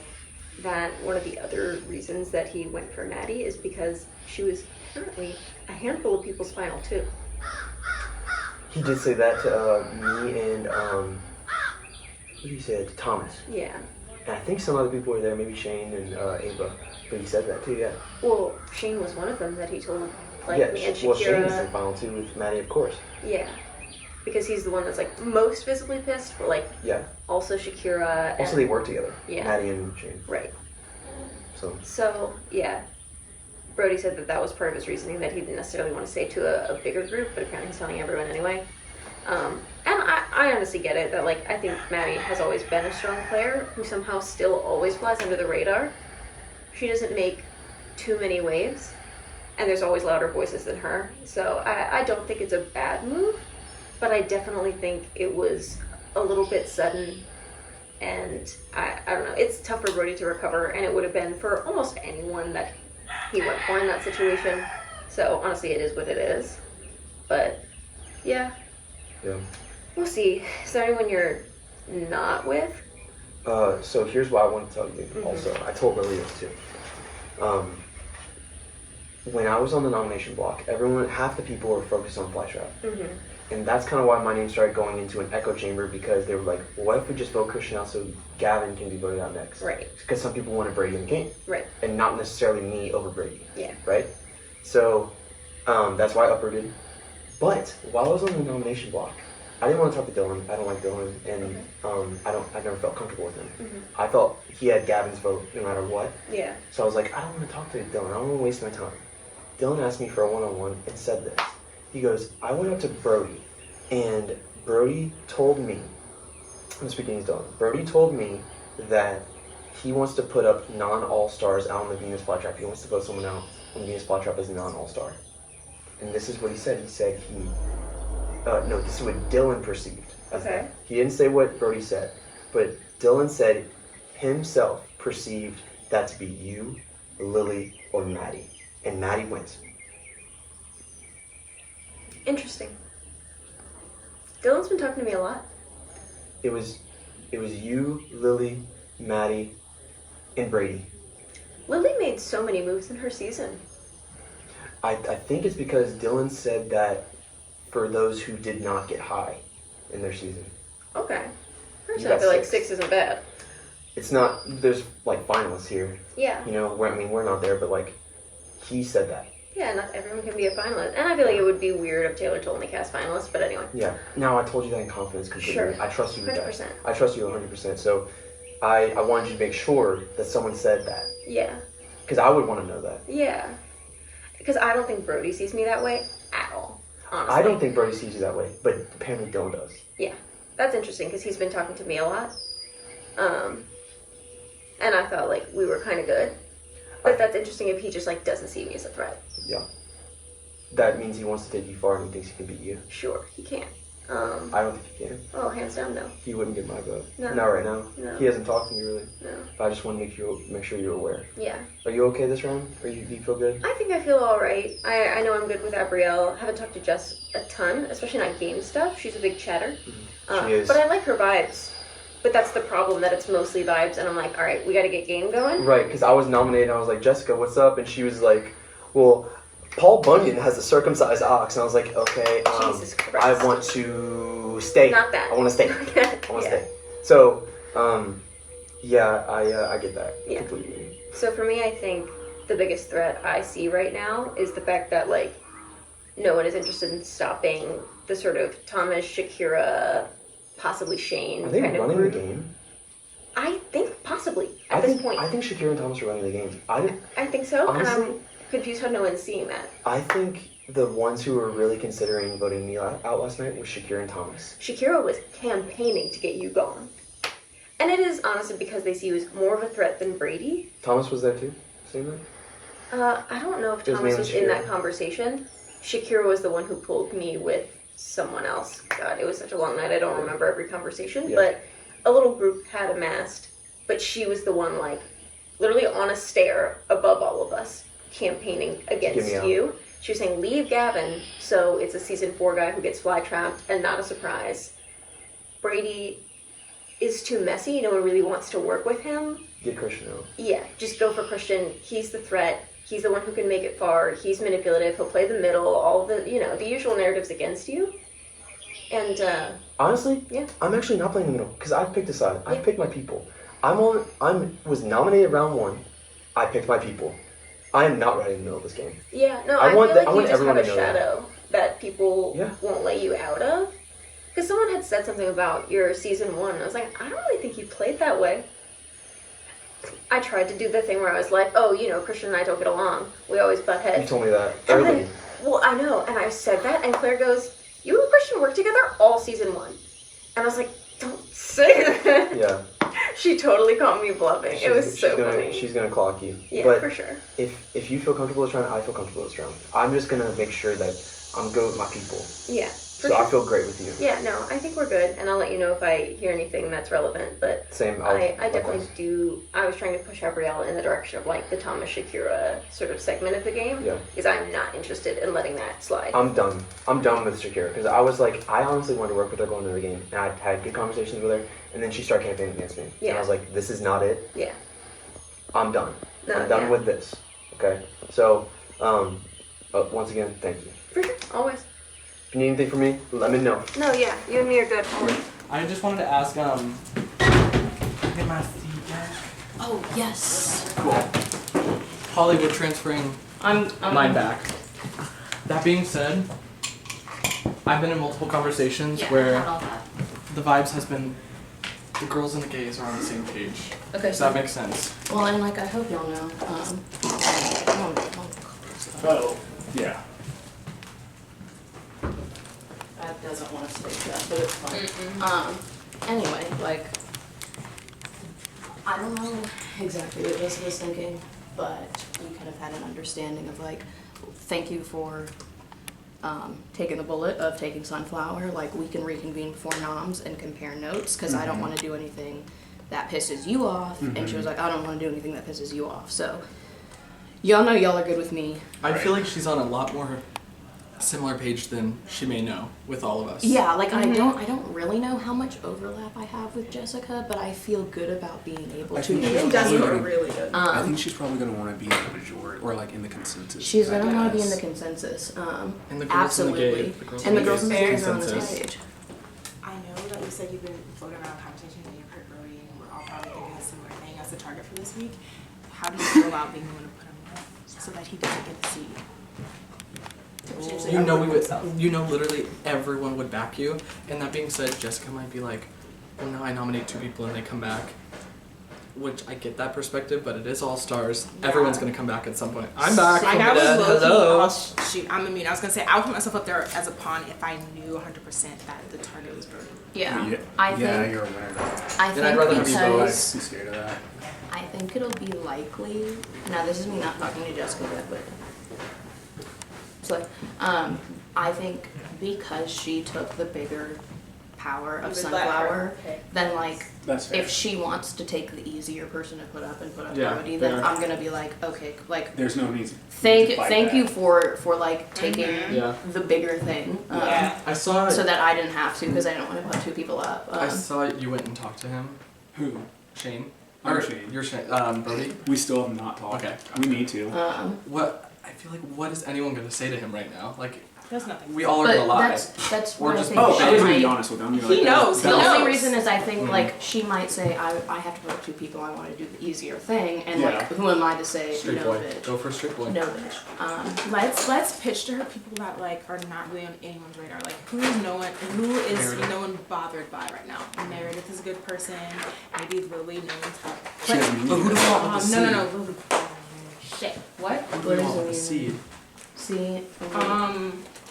that one of the other reasons that he went for Maddie is because she was apparently a handful of people's final 2. He did say that to me and who did he say it to? Thomas. Yeah. And I think some other people were there, maybe Shane and Ava. But he said that too. Yeah. Well, Shane was one of them that he told, like, yeah. me and Well, Shane's Shakira. in final 2 with Maddie, of course. Yeah. Because he's the one that's like most visibly pissed, but like Yeah. also Shakira. And, Also, they work together. Yeah. Maddie and Shane. right. So. Yeah. Brody said that that was part of his reasoning, that he didn't necessarily want to say to a bigger group, but apparently he's telling everyone anyway. And I honestly get it, that like I think Maddie has always been a strong player who somehow still always flies under the radar. She doesn't make too many waves, and there's always louder voices than her. So I don't think it's a bad move, but I definitely think it was a little bit sudden. And I don't know, it's tough for Brody to recover, and it would have been for almost anyone that he went for in that situation. So honestly, it is what it is. But yeah, Yeah. we'll see. Is there anyone you're not with? So here's what I want to tell you also. I told Lily this too. When I was on the nomination block, half the people were focused on Flytrap. And that's kind of why my name started going into an echo chamber, because they were like, well, what if we just vote Christian out so Gavin can be voted out next? Right. Because some people wanted Brady in the game. Right. And not necessarily me over Brady. Yeah. Right? So that's why I uprooted. But while I was on the nomination block, I didn't want to talk to Dylan. I don't like Dylan, and I never felt comfortable with him. Mm-hmm. I felt he had Gavin's vote no matter what. Yeah. So I was like, I don't want to talk to Dylan. I don't want to waste my time. Dylan asked me for a one-on-one and said this. He goes, I went up to Brody, and Brody told me, I'm speaking as Dylan, Brody told me that he wants to put up non-all-stars out on the Venus flytrap. He wants to vote someone out on the Venus flytrap as a non-all-star. And this is what he said. He said no, this is what Dylan perceived. Okay. He didn't say what Brody said, but Dylan said himself perceived that to be you, Lily, or Maddie. And Maddie wins. Interesting. Dylan's been talking to me a lot. It was you, Lily, Maddie, and Brady. Lily made so many moves in her season. I think it's because Dylan said that for those who did not get high in their season. Okay. You Personally, I got feel like 6. 6 isn't bad. It's not, there's like finalists here. Yeah. You know, we're not there, but like, he said that. Yeah, not everyone can be a finalist. And I feel like it would be weird if Taylor to only cast finalists, but anyway. Yeah. Now, I told you that in confidence completely. Sure. I trust you with that. 100%. I trust you 100%. So I wanted you to make sure that someone said that. Yeah. Because I would want to know that. Yeah. Because I don't think Brody sees me that way at all, honestly. I don't think Brody sees you that way, but apparently Dylan does. Yeah. That's interesting because he's been talking to me a lot. And I felt like we were kind of good. But that's interesting if he just like doesn't see me as a threat. Yeah. That means he wants to take you far and he thinks he can beat you. Sure, he can. I don't think he can. Oh, hands down, no. He wouldn't get my vote. No. Not right now. No. He hasn't talked to me really. No. But I just want to make sure you're aware. Yeah. Are you okay this round? Do you feel good? I think I feel alright. I know I'm good with Abrielle. Haven't talked to Jess a ton, especially not game stuff. She's a big chatter. She is. But I like her vibes. But that's the problem, that it's mostly vibes, and I'm like, alright, we gotta get game going. Right, because I was nominated and I was like, Jessica, what's up? And she was like, well, Paul Bunyan has a circumcised ox. And I was like, okay, Jesus Christ. I want to stay. Not that. I want to stay. I want to Yeah. stay. So, yeah, I get that Yeah. completely. So for me, I think the biggest threat I see right now is the fact that, like, no one is interested in stopping the sort of Thomas, Shakira, possibly Shane Are they kind of running the group. game? I think possibly at this point. I think Shakira and Thomas are running the game. I think so, and Honestly- I'm confused how no one's seeing that. I think the ones who were really considering voting me out last night was Shakira and Thomas. Shakira was campaigning to get you going. And it is honestly because they see you as more of a threat than Brady. Thomas was there too, saying that? I don't know if It was Thomas mainly was in that Shakira. conversation. Shakira was the one who pulled me with someone else. God, it was such a long night. I don't remember every conversation. Yeah. But a little group had amassed. But she was the one, like, literally on a stair above all of us, campaigning against me out. you. She was saying, leave Gavin, so it's a season 4 guy who gets fly trapped and not a surprise. Brady is too messy. No one really wants to work with him. Get Christian out. Yeah, just go for Christian. He's the threat. He's the one who can make it far. He's manipulative. He'll play the middle. All the, the usual narratives against you. And, Honestly, Yeah. I'm actually not playing the middle because I've picked a side. I've Yeah. picked my people. Was nominated round 1. I picked my people. I am not right in the middle of this game. yeah, no, I I, want feel the- like I you want just have everyone a to know that. shadow that people Yeah. won't let you out of. Because someone had said something about your season 1. And I was like, I don't really think you played that way. I tried to do the thing where I was like, oh, Christian and I don't get along. We always butt heads. You told me that And early. then, well, I know, and I said that, and Claire goes, you and Christian worked together all season 1. And I was like, don't say that. Yeah. She totally caught me bluffing. It was so gonna, funny. She's gonna clock you. Yeah, but for sure. if you feel comfortable this round, I feel comfortable this round. I'm just gonna make sure that I'm good with my people. Yeah. For So sure. I feel great with you. Yeah, no, I think we're good, and I'll let you know if I hear anything that's relevant, but Same. I definitely likewise. do. I was trying to push Gabrielle in the direction of like the Thomas Shakira sort of segment of the game. Yeah. Because I'm not interested in letting that slide. I'm done. I'm done with Shakira because I was like, I honestly wanted to work with her going into the game, and I had good conversations with her, and then she started campaigning against me, and Yeah. I was like, this is not it. Yeah. I'm done. No, I'm done yeah. with this. Okay. So, once again, thank you. For sure. Always. If you need anything from me, let me know. No, yeah. You and me are good. Always. I just wanted to ask, Get my seat back. Oh, yes. cool. Hollywood transferring I'm mine back. That being said, I've been in multiple conversations Yeah, where not all that. the vibes has been the girls and the gays are on the same page. Okay. Does that make sense? Well, and like I hope y'all know. Oh, yeah. That doesn't want to stay shut, but it's fine. Anyway, like, I don't know exactly what Jessica was thinking, but we kind of had an understanding of like, thank you for taking the bullet of taking Sunflower. Like, we can reconvene before noms and compare notes because I don't want to do anything that pisses you off. And she was like, I don't want to do anything that pisses you off. So, y'all know y'all are good with me. I feel like she's on a lot more similar page than she may know with all of us. Yeah, like I don't really know how much overlap I have with Jessica, but I feel good about being able I to. think be she's able probably to- gonna- really good. I think she's probably going to want to be in the majority, or like in the consensus. She's I gonna want to be in the guess. consensus. And the girls and the gay- Absolutely. the girls And the and the girls and the gays gays are on the same consensus. page. I know that you said you've been floating around conversation and you've heard Brody and we're all probably thinking a similar thing as the target for this week. How do you feel about being the one to put him in so that he doesn't get the seed? You know we would. You know, literally everyone would back you. And that being said, Jessica might be like, "Well, now I nominate 2 people and they come back," which I get that perspective, but it is all stars. Yeah. Everyone's gonna come back at some point. I'm back Like from I the dead. was low key, Hello. shoot, I'm immune. I was gonna say I would put myself up there as a pawn if I knew 100% that the target was Brody. Yeah, Yeah, I think. yeah, you're a winner. I Then I'd rather have think you vote. I'd be because scared of that. I think it'll be likely. Now this is me not talking to Jessica yet, but so I think because she took the bigger power of You would let her Sunflower, pick. then like That's fair. if she wants to take the easier person to put up and put up Yeah, Brody, then fair. I'm gonna be like, okay, like There's no need to thank fight thank that. you for like taking Yeah. the bigger thing. Yeah. I saw. So that I didn't have to because I didn't want to put 2 people up. I saw you went and talked to him. Who? Shane. I'm Or Shane. You're Shane. Brody. We still have not talked. Okay. We need to. What? I feel like what is anyone gonna say to him right now? Like There's nothing. we all are but gonna lie. that's Or what just- I think. Oh, she I was going to be might- honest with him. He knows, The he knows. only reason is I think Mhm. like she might say I have to put up 2 people. I want to do the easier thing, and Yeah. like who am I to say Straight no, boy. bitch? Go for a straight boy. No, bitch. Let's pitch to her people that like are not really on anyone's radar. Like who is no one bothered by right now? Meredith is a good person. Maybe Lily, no one's She has me. But who do we want with the seed? no, Lily. Shit. What? Who do What we is want with it the seed? See,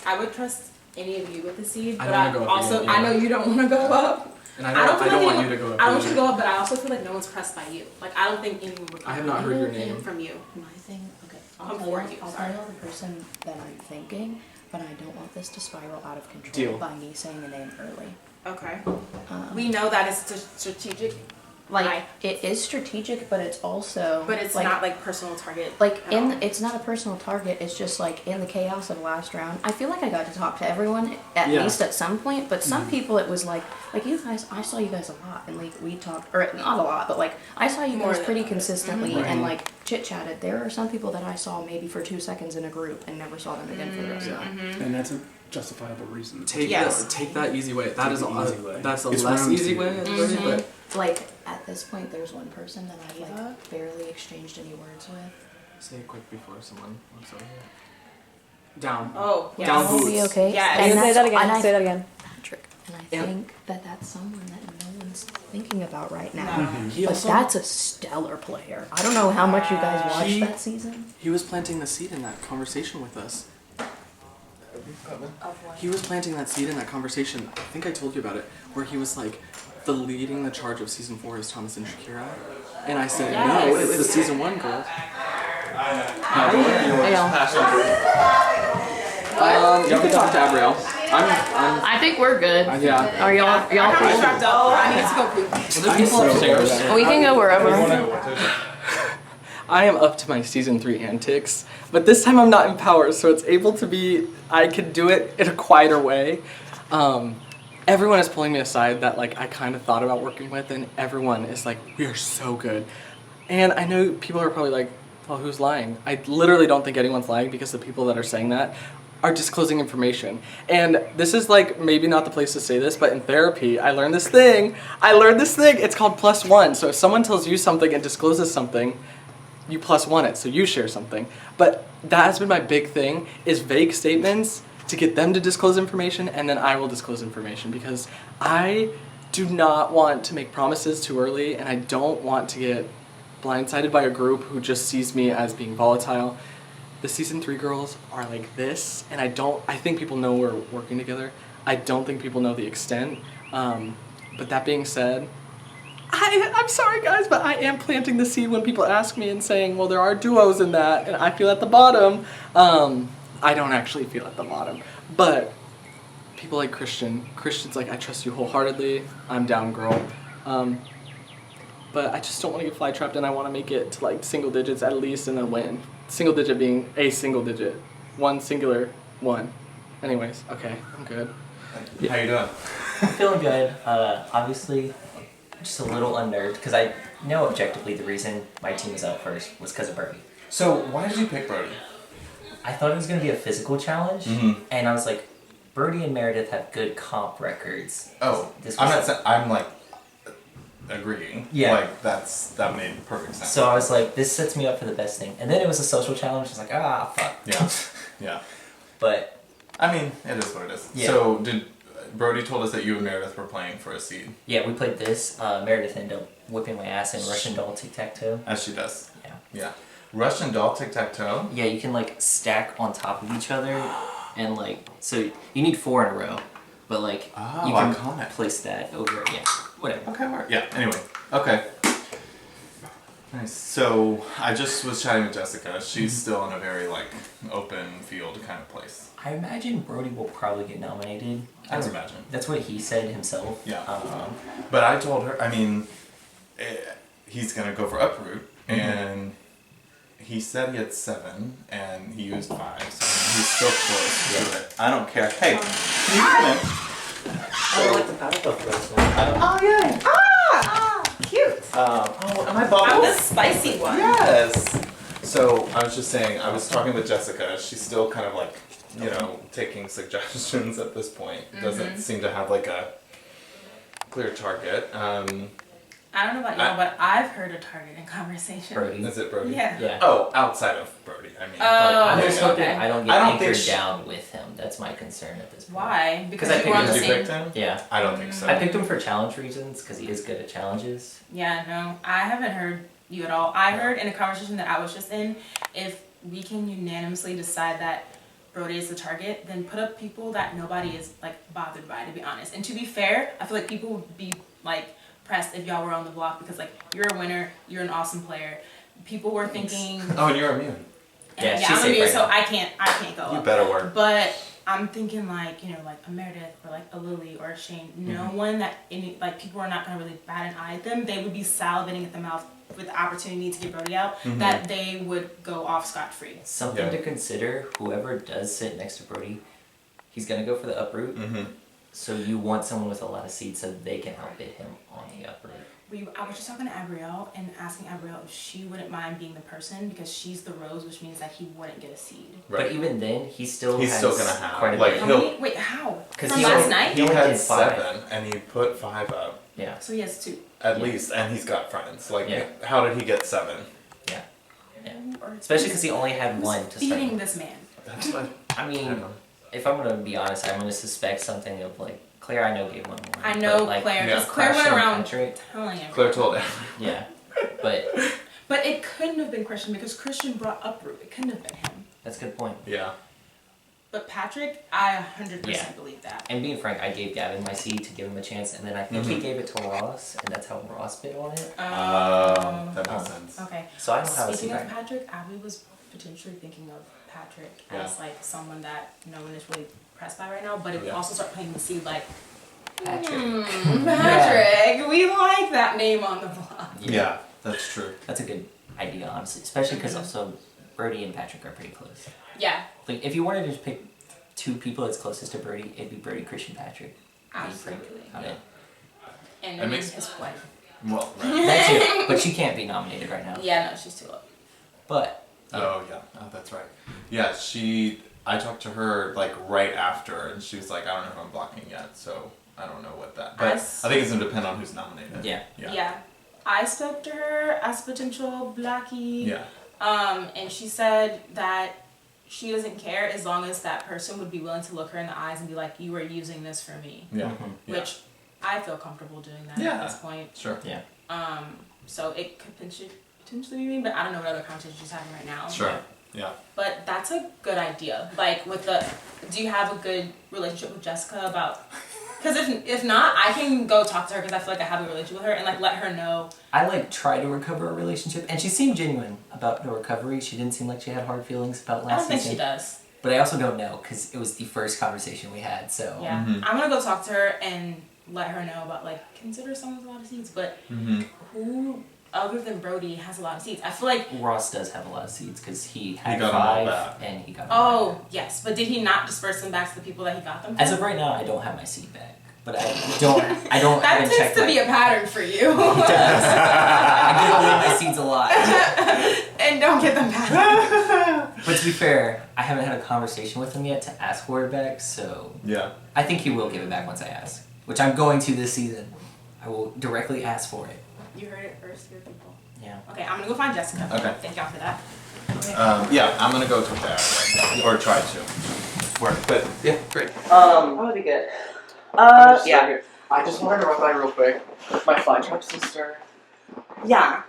I would trust any of you with the seed, I but don't wanna go up also again, I yeah. know you don't want to go up. And I I don't feel want anyone- you to go up. I don't want either. you to go up, but I also feel like no one's pressed by you. Like I don't think anyone would. I have not heard your name. from you. my thing. Okay, I'm I'll tell for you. you, I'll sorry. tell you the person that I'm thinking, but I don't want this to spiral out of control Deal. by me saying a name early. Okay. Um, We know that it's strategic, like Right. it is strategic, but it's also but it's like, not like personal target. like at in all. it's not a personal target. It's just like in the chaos of last round. I feel like I got to talk to everyone at Yeah. least at some point. But some people, it was like you guys. I saw you guys a lot, and like we talked, or not a lot, but like I saw you More guys than pretty others. consistently Mhm. and like chit chatted. There are some people that I saw maybe for 2 seconds in a group and never saw them again for the rest of the night. And that's a justifiable reason. Take Yes. take that easy way. That Take is the a easy way. that's a It's less round easy 2. way, everybody, but Like at this point, there's one person that I've Eva? like barely exchanged any words with. say it quick before someone walks over here. Down. Oh, yes. Down Will be boots. okay. Yeah, And say that's- that again. and I- Say that again. Patrick, and I And- think that that's someone that no one's thinking about right now. No. He But also that's a stellar player. I don't know how much you guys watched He- that season. he was planting the seed in that conversation with us. He was planting that seed in that conversation. I think I told you about it, where he was like, the leading the charge of season 4 is Thomas and Shakira, and I said, no, Yes. it's the season 1 girls. You can talk to Abrielle. I'm I think we're good. yeah. Are y'all I'm strapped up. I need to go poop. Well, there's people upstairs. We can go wherever. I am up to my season 3 antics, but this time I'm not in power, so it's able to be, I can do it in a quieter way. Everyone is pulling me aside that like I kind of thought about working with, and everyone is like, we are so good. And I know people are probably like, well, who's lying? I literally don't think anyone's lying because the people that are saying that are disclosing information. And this is like maybe not the place to say this, but in therapy, I learned this thing. It's called +1. So if someone tells you something and discloses something, you +1 it, so you share something. But that has been my big thing, is vague statements to get them to disclose information, and then I will disclose information because I do not want to make promises too early, and I don't want to get blindsided by a group who just sees me as being volatile. The season 3 girls are like this, and I think people know we're working together. I don't think people know the extent. But that being said, I'm sorry guys, but I am planting the seed when people ask me and saying, well, there are duos in that, and I feel at the bottom. I don't actually feel at the bottom, but people like Christian's like, I trust you wholeheartedly, I'm down, girl. But I just don't want to get fly trapped, and I want to make it to like single digits at least and then win. Single digit being a single digit. One singular one. Anyways, okay, I'm good. How you doing? I'm feeling good. Obviously, just a little unnerved because I know objectively the reason my team was out first was because of Brody. So why did you pick Brody? I thought it was going to be a physical challenge, and I was like, Brody and Meredith have good comp records. Oh, I'm not saying, I'm like agreeing. Yeah. Like that made perfect sense. So I was like, this sets me up for the best thing. And then it was a social challenge. I was like, fuck. Yeah. Yeah. But I mean, it is what it is. Yeah. So did Brody told us that you and Meredith were playing for a seed? yeah, we played this. Meredith ended up whipping my ass in Russian doll tic-tac-toe. As she does. Yeah. Yeah. Russian doll tic-tac-toe? Yeah, you can like stack on top of each other, and like, so you need 4 in a row, but like Oh, you can iconic. place that over. Yeah, whatever. Okay, yeah, anyway. Okay. Nice. So I just was chatting with Jessica. She's still in a very like open field kind of place. I imagine Brody will probably get nominated. I would imagine. That's what he said himself. Yeah. But I told her, I mean, he's gonna go for Uproot, and he said he had 7, and he used 5, so he's still close to it. I don't care. Hey, can you come in? I like the powder puff roast. Oh yeah. Cute. Oh, am I I'm bubbles? the spicy one. Yes. So I was just saying, I was talking with Jessica. She's still kind of like, you know, taking suggestions at this point. Doesn't seem to have like a clear target. I don't know about y'all, but I've heard a target in conversation. Brody. Is it Brody? Yeah. Yeah. Oh, outside of Brody. I mean. Oh, I'm just hoping okay. I don't get I don't think anchored she- down with him. That's my concern at this point. Why? Because I you picked were on the Did you same. pick him? Yeah. I don't think so. I picked him for challenge reasons because he is good at challenges. Yeah, no, I haven't heard you at all. I heard in a conversation that I was just in, if we can unanimously decide that Brody is the target, then put up people that nobody is like bothered by, to be honest. And to be fair, I feel like people would be like pressed if y'all were on the block because like you're a winner, you're an awesome player. People were thinking, Oh, and you're immune. and Yeah, she's I'm safe immune, right so now. I can't go You up. better work. But I'm thinking like, you know, like a Meredith or like a Lily or a Shane. No one that any like people are not gonna really bat an eye at them. They would be salivating at the mouth with the opportunity to get Brody out. That they would go off scot free. Something Yeah. to consider, whoever does sit next to Brody, he's gonna go for the uproot. So you want someone with a lot of seeds so they can outbid him on the uproot. I was just talking to Abrielle and asking Abrielle if she wouldn't mind being the person because she's the rose, which means that he wouldn't get a seed. But even then, he still He's has still gonna have, quite a like, bit. How He'll- many? Wait, how? 'Cause From he last only- night? He only had did 5. 7, and he put 5 up. Yeah. So he has 2. At Yeah. least, and he's got friends. Like, Yeah. how did he get 7? Yeah. Yeah. Or Especially because he only had who's 1 to start. feeding this man. That's what I I mean, don't know. if I'm gonna be honest, I'm gonna suspect something of like Claire. I know gave 1 more. I know but, like, Claire, yeah. because Claire went Christian around Patrick, telling him. Claire told him. yeah, but But it couldn't have been Christian because Christian brought Uproot. It couldn't have been him. that's a good point. Yeah. But Patrick, I 100% Yeah. believe that. And being frank, I gave Gavin my seed to give him a chance, and then I think he gave it to Ross, and that's how Ross bid on it. That makes sense. Okay. So I don't have a seed Speaking of right now. Patrick, Abby was potentially thinking of Patrick Yeah. as like someone that no one is really pressed by right now, but it would Yeah. also start playing the seed like Patrick. Patrick. We like that name on the block. Yeah, that's true. That's a good idea, honestly, especially because also Brody and Patrick are pretty close. Yeah, Like, if you wanted to just pick 2 people that's closest to Brody, it'd be Brody, Christian, Patrick. absolutely. On it. And That then makes- his wife. Well, right. That too, but she can't be nominated right now. Yeah, no, she's too old. But Oh, yeah. Oh, that's right. Yeah, I talked to her, like, right after, and she was like, I don't know if I'm blocking yet, so I don't know what that... But I think it's going to depend on who's nominated. Yeah. Yeah. I spoke to her as a potential blackie. Yeah. And she said that she doesn't care as long as that person would be willing to look her in the eyes and be like, you were using this for me. Yeah. Which I feel comfortable doing that Yeah. at this point. Sure. Yeah. So it could potentially be me, but I don't know what other conversations she's having right now. Sure. Yeah. But that's a good idea. Like do you have a good relationship with Jessica about? Because if not, I can go talk to her because I feel like I have a relationship with her and like let her know. I like try to recover a relationship, and she seemed genuine about the recovery. She didn't seem like she had hard feelings about I last don't think season. she does. But I also don't know because it was the first conversation we had. So Yeah, I'm gonna go talk to her and let her know about like consider someone with a lot of seeds, but who other than Brody has a lot of seeds? I feel like Ross does have a lot of seeds because he had got them all 5 back. and he got them all back. oh yes, but did he not disperse them back to the people that he got them? As from? of right now, I don't have my seed back, but I don't that haven't tends checked to my, be a pattern for you. It does. I give away my seeds a lot. And don't get them back. But to be fair, I haven't had a conversation with him yet to ask for it back, so Yeah. I think he will give it back once I ask, which I'm going to this season. I will directly ask for it. You heard it first here, people. Yeah. Okay, I'm gonna go find Jessica. Okay. Thank y'all for that. Yeah, I'm gonna go to that or try to work. But yeah, great. That would be good. Yeah. I just wanted to run by real quick. My Flytrap sister. Yeah.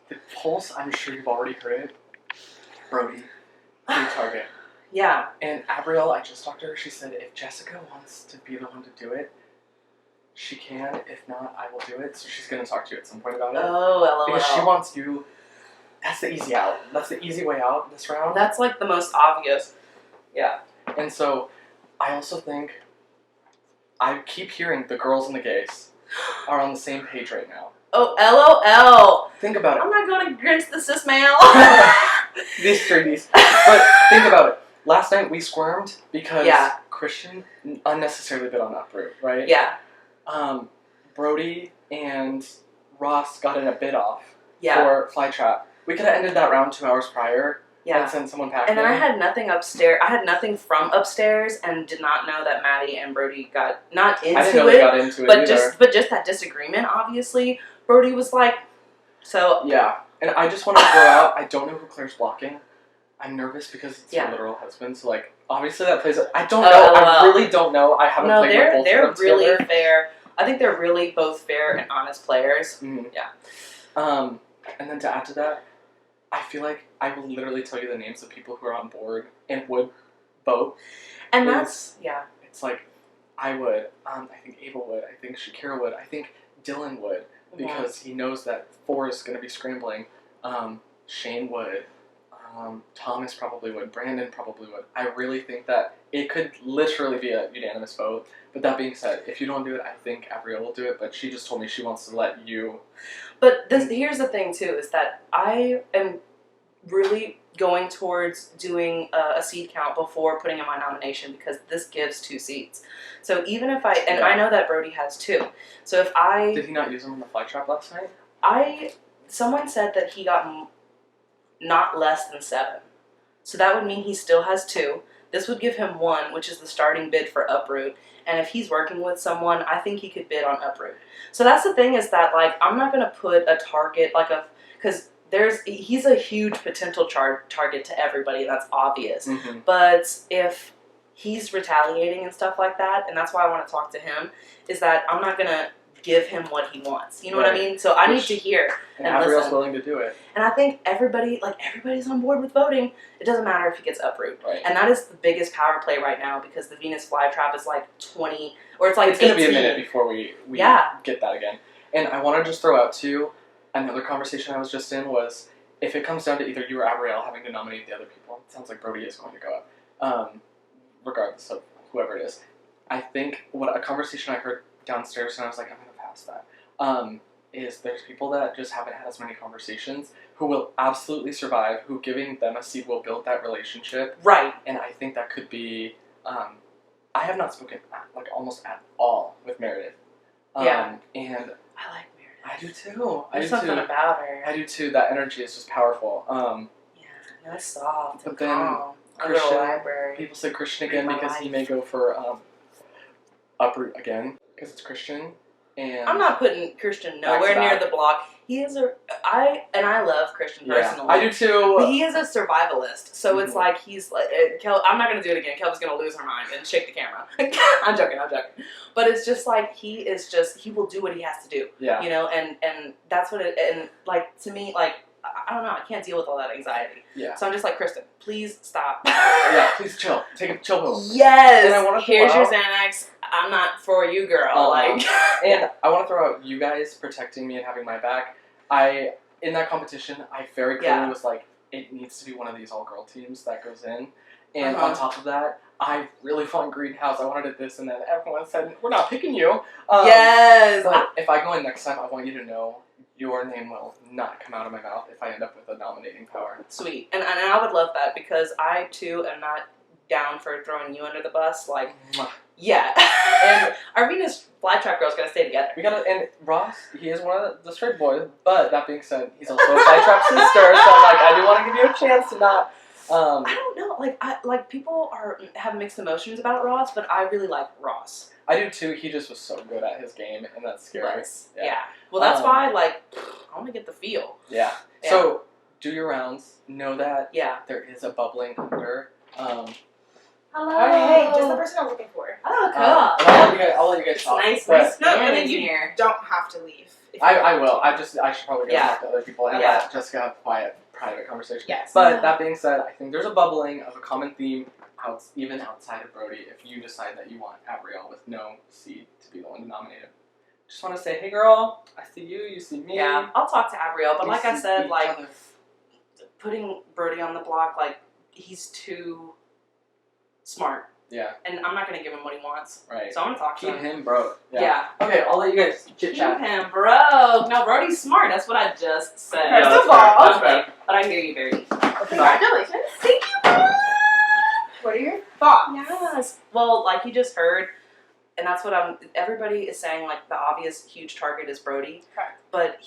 The pulse, I'm sure you've already heard it. Brody. Free target. Yeah. And Abrielle, I just talked to her. She said if Jessica wants to be the one to do it, she can. If not, I will do it. So she's going to talk to you at some point about it. Oh, LOL. Because she wants you. That's the easy out. That's the easy way out this round. That's like the most obvious. Yeah. And so I also think I keep hearing the girls and the gays are on the same page right now. Oh, LOL. Think about it. I'm not going to Grinch the cis male. These treaties. But think about it. Last night we squirmed because Christian unnecessarily bit on Uproot, right? Yeah. Brody and Ross got in a bit off Yeah. for Flytrap. We could have ended that round 2 hours prior Yeah. and sent someone packing. And then I had nothing upstairs. I had nothing from upstairs, and did not know that Maddie and Brody got not into I didn't know it, they got into it but either. just that disagreement. Obviously, Brody was like, so Yeah, and I just want to throw out, I don't know who Claire's blocking. I'm nervous because it's her literal husband, so like, obviously that plays I don't know, I really don't know. I haven't played with both they're of them really together. fair. I think they're really both fair and honest players. Yeah. And then to add to that, I feel like I will literally tell you the names of people who are on board and would vote. And that's, It's like, I would. I think Ava would. I think Shakira would. I think Dylan would. Because he knows that 4 is going to be scrambling. Shane would. Thomas probably would. Brandon probably would. I really think that it could literally be a unanimous vote. But that being said, if you don't do it, I think Abrielle will do it. But she just told me she wants to let you. But here's the thing too, is that I am really going towards doing a seat count before putting in my nomination, because this gives 2 seats. So even if I know that Brody has 2. So if I... Did he not use them in the Flytrap last night? Someone said that he got not less than 7. So that would mean he still has 2. This would give him 1, which is the starting bid for Uproot. And if he's working with someone, I think he could bid on Uproot. So that's the thing, is that like I'm not gonna put a target because he's a huge potential target to everybody. That's obvious. Mm-hmm. But if he's retaliating and stuff like that, and that's why I want to talk to him, is that I'm not gonna give him what he wants. You know what I mean? So I need to hear and Abrielle's listen. willing to do it. And I think everybody's on board with voting. It doesn't matter if he gets Uproot. Right. And that is the biggest power play right now, because the Venus Flytrap is like 20, or it's like It's going to be a 18. minute before we get that again. And I want to just throw out too, another conversation I was just in was, if it comes down to either you or Abrielle having to nominate the other people, it sounds like Brody is going to go up, regardless of whoever it is. I think what a conversation I heard downstairs, and I was like, I'm going to pass that, is there's people that just haven't had as many conversations who will absolutely survive, who giving them a seat will build that relationship. Right. And I think that could be, I have not spoken like almost at all with Meredith. And I like Meredith. I do too. There's something about her. I do too. That energy is just powerful. That's soft but and then calm. Christian, Under a library. people say Christian again My because life. he may go for Uproot again because it's Christian. And I'm not putting Christian nowhere Back to near back. the block. He is I love Christian personally. I do too. But he is a survivalist, so it's like he's like, I'm not gonna do it again. Kelby's gonna lose her mind and shake the camera. I'm joking. But it's just like he will do what he has to do. Yeah. You know, and that's what it. And like to me, like I don't know, I can't deal with all that anxiety. Yeah. So I'm just like, Kristen, please stop. Yeah, please chill. Take a chill pill. Yes. And I want to Here's your Xanax. I'm not for you, girl. Like. And I want to throw out you guys protecting me and having my back. In that competition, I very clearly was like, it needs to be one of these all-girl teams that goes in. And on top of that, I really want Greenhouse. I wanted it this, and then everyone said, we're not picking you. Yes. But if I go in next time, I want you to know your name will not come out of my mouth if I end up with a nominating power. Sweet. And I would love that because I, too, am not down for throwing you under the bus. Like, yeah. And Arvina's fly trap girl's gonna stay together. And Ross, he is one of the straight boys, but that being said, he's also a fly trap sister, so I'm like, I do want to give you a chance to not. I don't know, like people have mixed emotions about Ross, but I really like Ross. I do too. He just was so good at his game, and that's scary. Yeah. Well, that's why, like, I want to get the feel. Yeah. So do your rounds. Know that. Yeah. There is a bubbling under. Hello. Hey, just the person I'm looking for. Oh, cool. I'll let you guys talk. Nice No, man and then in you here. don't have to leave. I will. I should probably go Yeah. talk to other people and let Jessica have quiet, private conversation. Yes. But that being said, I think there's a bubbling of a common theme even outside of Brody. If you decide that you want Abrielle with no seed to be the one to nominate him, just want to say, hey girl, I see you. You see me. Yeah, I'll talk to Abrielle, but We like I see said, each like other. putting Brody on the block, like he's too smart. Yeah. And I'm not gonna give him what he wants. Right. So I'm gonna talk to Keep him. him broke. Yeah. Okay, I'll let you guys chit Keep chat. him broke. No, Brody's smart. That's what I just said. Yeah, that's fair. That's fair. But I hear you, Barry. Congratulations. Thank you. What are your thoughts? Yes. Well, like you just heard, and that's what everybody is saying, like the obvious huge target is Brody. Correct. But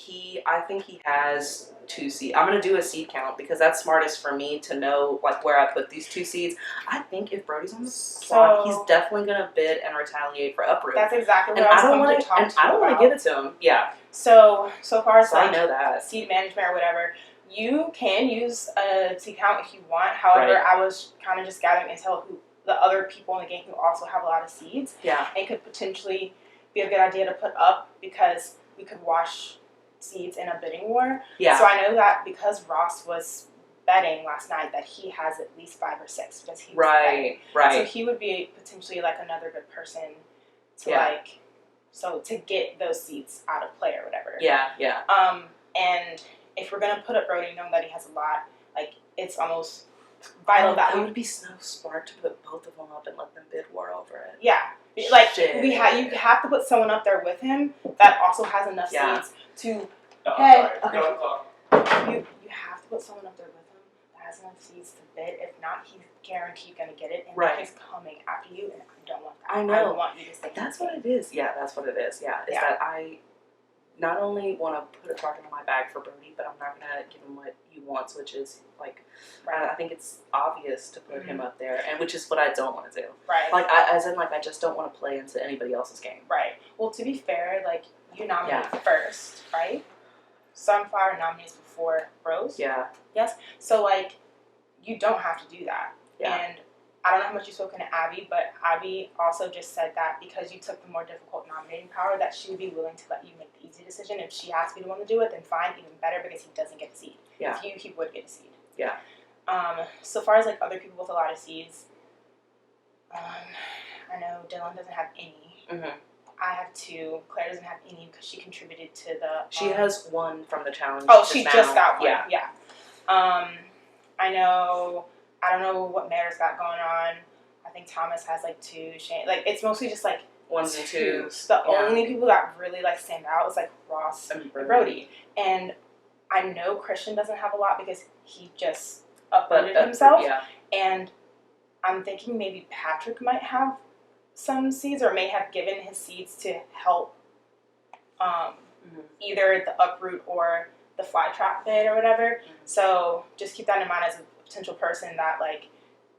I think he has 2 seeds. I'm going to do a seed count because that's smartest for me to know like where I put these 2 seeds. I think if Brody's on the block, he's definitely going to bid and retaliate for Uproot. That's exactly what and I was don't going wanna, to talk and to you I don't want about. to give it to him. Yeah. So far as So I like know that. seed management or whatever, you can use a seed count if you want. However, Right. I was kind of just gathering intel who the other people in the game who also have a lot of seeds. Yeah. And could potentially be a good idea to put up because we could wash seeds in a bidding war. Yeah. So I know that because Ross was betting last night that he has at least 5 or 6 because he was betting. Right. So he would be potentially like another good person to to get those seeds out of play or whatever. Yeah. Yeah. And if we're gonna put up Brody, knowing that he has a lot, like it's almost vital that it we would be so smart to put both of them up and let them bid war over it. Yeah, like Shit. you have to put someone up there with him that also has enough Yeah. seeds to. No, Hey, sorry. okay. No, You have to put someone up there with him that has enough seeds to bid. If not, he's guaranteed gonna get it, and Right. he's coming after you. And I don't want that. I know. I want you to stay. That's what it is. Yeah, that's what it is. Yeah, is that I not only want to put a target on my back for Brody, but I'm not gonna give him what he wants, which is like, I think it's obvious to put him up there, and which is what I don't want to do. Right. Like, I just don't want to play into anybody else's game. Right. Well, to be fair, like you nominate first, right? Sunflower nominates before Rose. Yeah. Yes. So like, you don't have to do that. Yeah. And I don't know how much you've spoken to Abby, but Abby also just said that because you took the more difficult nominating power, that she would be willing to let you make the easy decision. If she has to be the one to do it, then fine, even better, because he doesn't get a seed. Yeah. If he would get a seed. Yeah. So far as like other people with a lot of seeds, I know Dylan doesn't have any. Mm-hmm. I have 2. Claire doesn't have any because she contributed to the. She has 1 from the challenge. Oh, she now. just got 1. Yeah. Yeah. I don't know what Mayor's got going on. I think Thomas has like 2. Shane, like it's mostly just like 1s and 2s. The only people that really like stand out is like Ross and Brody. And I know Christian doesn't have a lot because he just uploaded himself. Yeah. And I'm thinking maybe Patrick might have some seeds or may have given his seeds to help either the uproot or the fly trap bid or whatever. So just keep that in mind as a potential person that like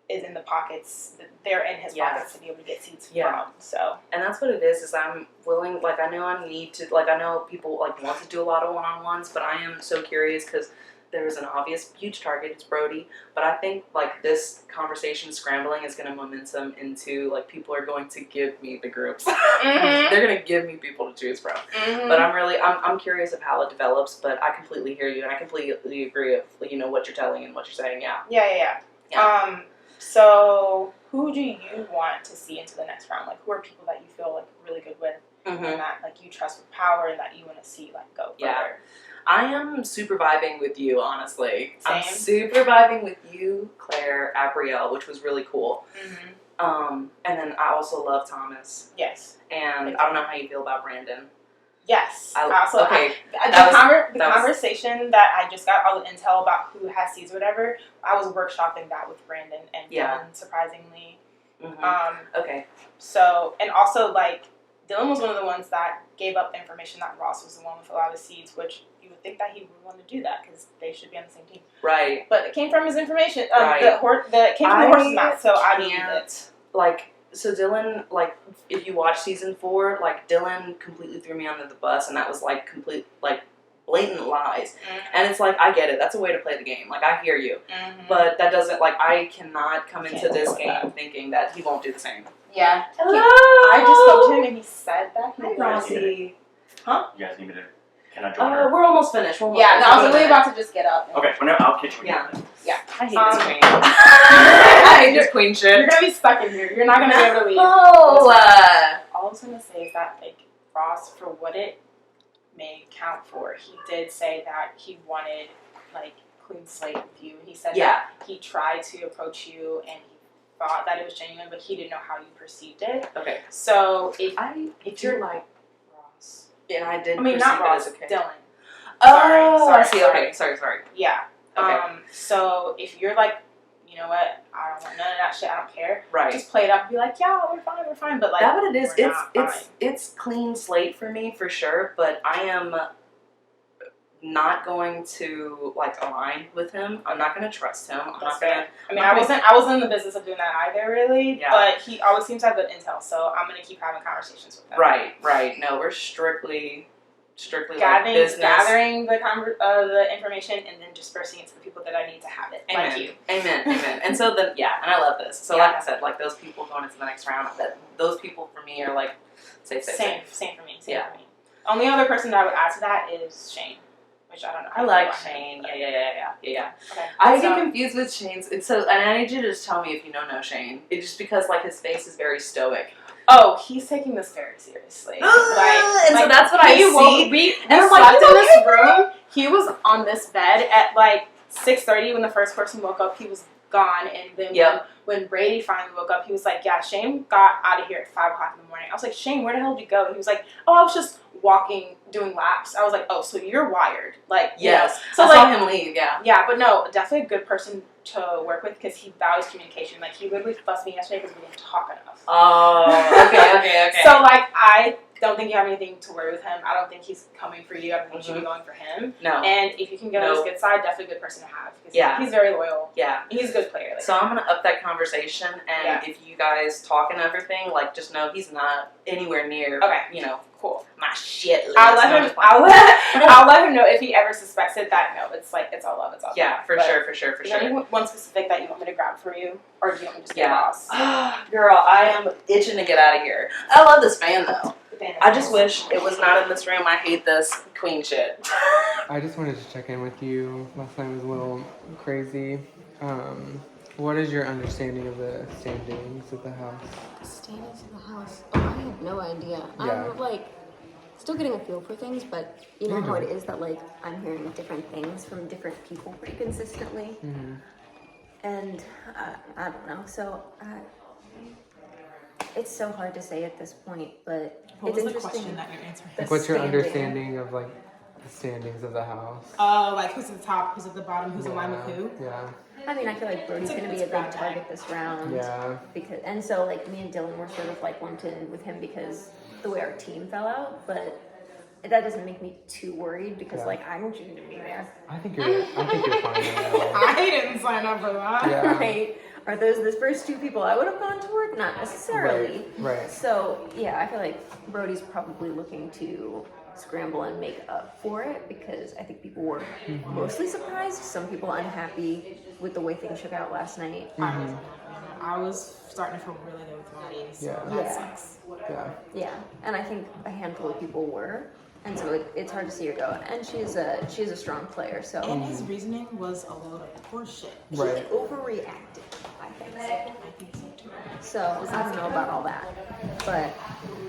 is in the pockets. They're in his Yeah. pockets to be able to get seats Yeah. from. So And that's what it is I'm willing, like, I know I need to, like, I know people, like, want to do a lot of one-on-ones, but I am so curious because there's an obvious huge target, it's Brody, but I think, like, this conversation scrambling is going to momentum into, like, people are going to give me the groups. Mhm. They're going to give me people to choose from. Mhm. But I'm curious of how it develops, but I completely hear you, and I completely agree of, you know, what you're telling and what you're saying, yeah. yeah. Yeah. So who do you want to see into the next round? Like, who are people that you feel like really good with, Mhm. and that like you trust with power, and that you want to see like go further? Yeah. I am super vibing with you, honestly. I'm Same. super vibing with you, Claire, Abrielle, which was really cool. Mm-hmm. And then I also love Thomas. Yes. And I don't know how you feel about Brandon. Yes. Okay. The that was- conversation that I just got all the intel about who has seeds or whatever, I was workshopping that with Brandon and Yeah. Dylan, surprisingly. Mhm. Okay. So, and also, like, Dylan was one of the ones that gave up the information that Ross was the one with a lot of seeds, which you would think that he would want to do that because they should be on the same team. Right. But it came from his information. Right. It came from the horse's mouth, so I believe can't, it. like, so Dylan, like, if you watch season 4, like, Dylan completely threw me under the bus, and that was, like, blatant lies. And it's like, I get it. That's a way to play the game. Like, I hear you. But that doesn't, like, I cannot come into this game thinking that he won't do the same. Yeah. Hello? I just spoke to him and he said that he Hi, was. Rossi. Huh? You guys need me to? Can I join her? We're almost finished. We're almost Yeah, no, I was finished. literally about to just get up. Okay, well, no, I'll catch you. Yeah. Yeah. I hate this queen. I hate this queen shit. You're gonna be stuck in here. You're not gonna be able to leave. Oh, All I was gonna say is that, like, Ross, for what it may count for, he did say that he wanted, like, clean slate with you. He said that he tried to approach you and he thought that it was genuine, but he didn't know how you perceived it. Okay. So if you're like Ross, and I did. I mean, not perceive it Ross, as okay. Dylan. Oh, I see. Sorry. Okay, sorry. Yeah. Okay. So if you're like, you know what, I don't want none of that shit, I don't care. Right. Just play it up and be like, yeah, we're fine. But like, That's what it is. we're not fine. It's clean slate for me for sure, but I am not going to like align with him. I'm not going to trust him. I'm not going to. I mean, I wasn't in the business of doing that either, really. Yeah. But he always seems to have good intel, so I'm gonna keep having conversations with him. Right. No, we're strictly like business. Gathering the information and then dispersing it to the people that I need to have it. Amen. Like you. Amen. And so then, and I love this. So like I said, like those people going into the next round, those people for me are like safe. Same for me. Yeah. For me. Only other person that I would add to that is Shane, which I don't know. I like Shane. Yeah. Okay. I So- get confused with Shane's. It's so, and I need you to just tell me if you know Shane. It's just because like his face is very stoic. Oh, he's taking this very seriously. And so that's what I see. We And I'm slept like, in you this okay, room. He was on this bed at like 6:30 when the first person woke up. He was gone, and then when Brady finally woke up, he was like, "Yeah, Shane got out of here at 5 o'clock in the morning." I was like, "Shane, where the hell did you go?" He was like, "Oh, I was just walking, doing laps." I was like, "Oh, so you're wired, like Yes. So I like saw him leave. Yeah. but no, definitely a good person to work with because he values communication. Like he literally fussed me yesterday because we didn't talk enough. Oh, okay. So like I don't think you have anything to worry with him. I don't think he's coming for you. I don't think you should be going for him. No. And if you can get on his good side, definitely a good person to have. Because he's very loyal. Yeah. He's a good player. Like, So I'm gonna up that conversation, and if you guys talk and everything, like just know he's not anywhere near. Okay. You know, cool. My shit list. I'll No, let I'm him. just playing. I'll let him know if he ever suspects it. That no, it's like it's all love. It's all Yeah, love. for But sure. Is there anyone specific that you want me to grab for you, or do you want me to just get Yeah. Ross? Girl, I am itching to get out of here. I love this fan though. I just wish it was not in this room. I hate this queen shit. I just wanted to check in with you. Last night was a little crazy. What is your understanding of the standings of the house? Standings in the house. Oh, I have no idea. Yeah. I'm like still getting a feel for things, but you know how it is that like I'm hearing different things from different people pretty consistently, and I don't know. So it's so hard to say at this point, but What it's was the interesting. question that you're answering? The What's your standing. understanding of like the standings of the house? Oh, like who's at the top, who's at the bottom, who's in line with who? Yeah. I mean, I feel like Brody's going to be a big target this round. Yeah. And so like me and Dylan were sort of like lumped in with him because the way our team fell out, but that doesn't make me too worried because like I want you to be there. I think you're fine right now. I didn't sign up for that. Yeah. Right. Are those the first two people I would have gone toward? Not necessarily. Right. So yeah, I feel like Brody's probably looking to scramble and make up for it because I think people were mostly surprised. Some people unhappy with the way things shook out last night. I was starting to feel really good with Marty, so Yeah. that Yeah. sucks. Yeah, and I think a handful of people were, and so it's hard to see her go. And she's a strong player, so. And his reasoning was a load of horseshit. Right. He overreacted, I think. So I don't know about all that, but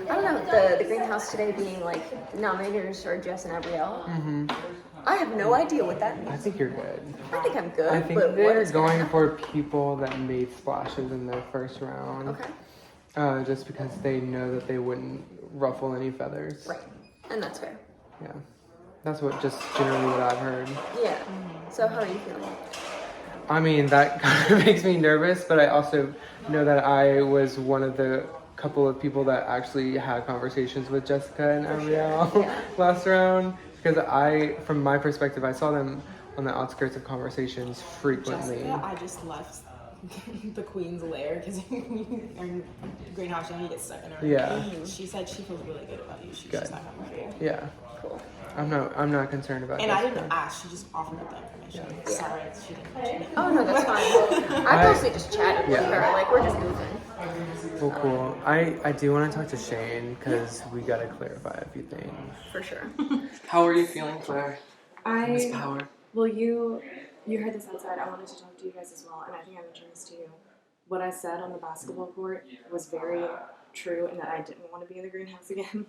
I don't know. The greenhouse today being like nominators are Jess and Abrielle. I have no idea what that means. I think you're good. I think I'm good. I think but what they're is gonna going happen? for people that made splashes in their first round. Okay. Just because they know that they wouldn't ruffle any feathers. Right, and that's fair. Yeah. That's what just generally what I've heard. Yeah. So how are you feeling? I mean, that kind of makes me nervous, but I also know that I was one of the couple of people that actually had conversations with Jessica and Ariel last round. Because from my perspective, I saw them on the outskirts of conversations frequently. Jessica, I just left the queen's lair because in greenhouse you get stuck in her. Yeah. She said she feels really good about you. She's Good. just not coming for you. Yeah. Cool. I'm not concerned about And I Jessica. didn't ask. She just offered up the information. Yeah. Sorry, she didn't. Oh no, that's fine. I mostly just chatted with her. Like we're just goofing. Well, cool. I do want to talk to Shane because we got to clarify a few things. For sure. How are you feeling, Claire? Miss I Power. well, you heard this outside. I wanted to talk to you guys as well, and I think I mentioned this to you. What I said on the basketball court was very true, and that I didn't want to be in the greenhouse again.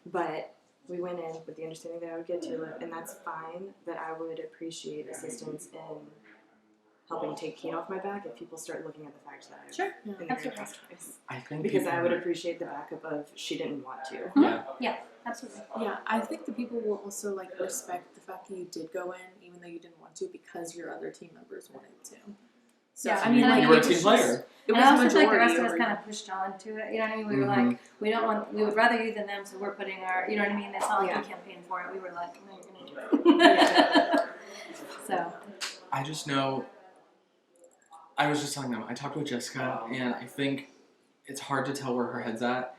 But we went in with the understanding that I would get to it, and that's fine. That I would appreciate assistance in helping take Kate off my back if people start looking at the fact that I'm in the greenhouse twice. I think Because people I would are- appreciate the backup of she didn't want to. Yeah, absolutely. Yeah, I think the people will also like respect the fact that you did go in, even though you didn't want to, because your other team members wanted to. So Yeah, I mean, and like you were a it was team just- player. It And was I also feel like the majority rest of us over- kind of pushed on to it. You know what I mean? We were Mhm. like, we would rather you than them, so we're putting our, you know what I mean? It's not like Yeah. we campaigned for it. We were like, no, you're gonna do it. So, I just know. I was just telling them. I talked with Jessica, and I think it's hard to tell where her head's at.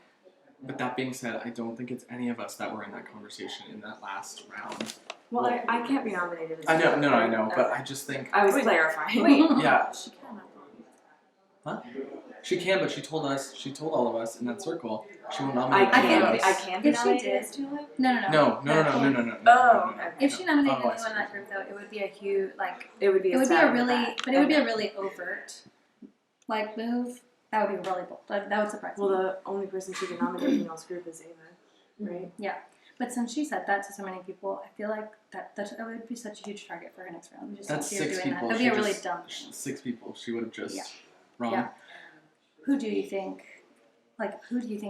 But that being said, I don't think it's any of us that were in that conversation in that last round. Well, I can't be nominated. I know, no, I know, but I just think. I was clarifying. Yeah. She can. Huh? She can, but she told all of us in that circle, she will I nominate can't. any of us. I can't. if she nominated did, as Tula? No. Oh, okay. If she nominated Oh, I anyone see. in that group, though, it would be a huge, like, It would be. it would be stab a in the really, back. but it would be Okay. a really overt, like, move. That would be really bold. That would surprise Well, me. the only person she can nominate in y'all's group is Ava, right? Yeah. But since she said that to so many people, I feel like that would be such a huge target for her next round. We just That's don't see her 6 doing people. that. That'd be She a really just- dumb thing. 6 people. She would have just Yeah. wrong. Yeah. Who do you think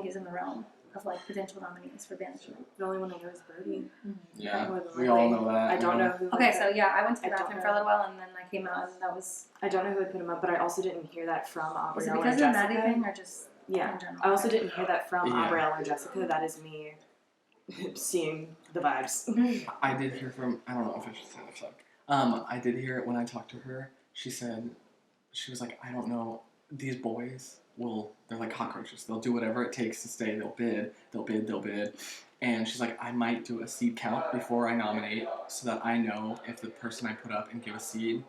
is in the realm of like potential nominees for banishment? The only one I know is Brody. Yeah, More than we all likely. know that. I don't yeah. know who. Okay, so yeah, I went to the I don't bathroom for a know. little while and then I came out and that was. I don't know who would put him up, but I also didn't hear that from Aubrey Is it or because of the Jessica. Maddie thing or just Yeah. in general? I also didn't hear that from Yeah. Aubrey or Jessica. That is me seeing the vibes. I did hear from, I don't know if I should say this up. I did hear it when I talked to her. She was like, I don't know, these boys they're like cockroaches. They'll do whatever it takes to stay. They'll bid. And she's like, I might do a seed count before I nominate so that I know if the person I put up and give a seed,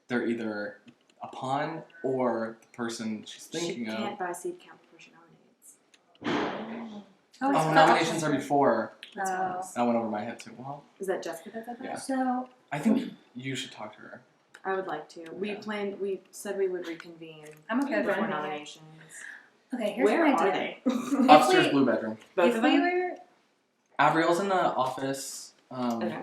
they're either a pawn or the person she's thinking She of. can't buy seed count before she nominates. Oh, it's nominations are before. Oh. That went over my head too. Well, Is that Jessica that said that? Yeah. So I think you should talk to her. I would like to. We said we would reconvene. I'm okay with before that. nominations. Okay, here's Where an are idea. they? Upstairs blue bedroom. Both If of we them? were, Avriel's in the office. Okay.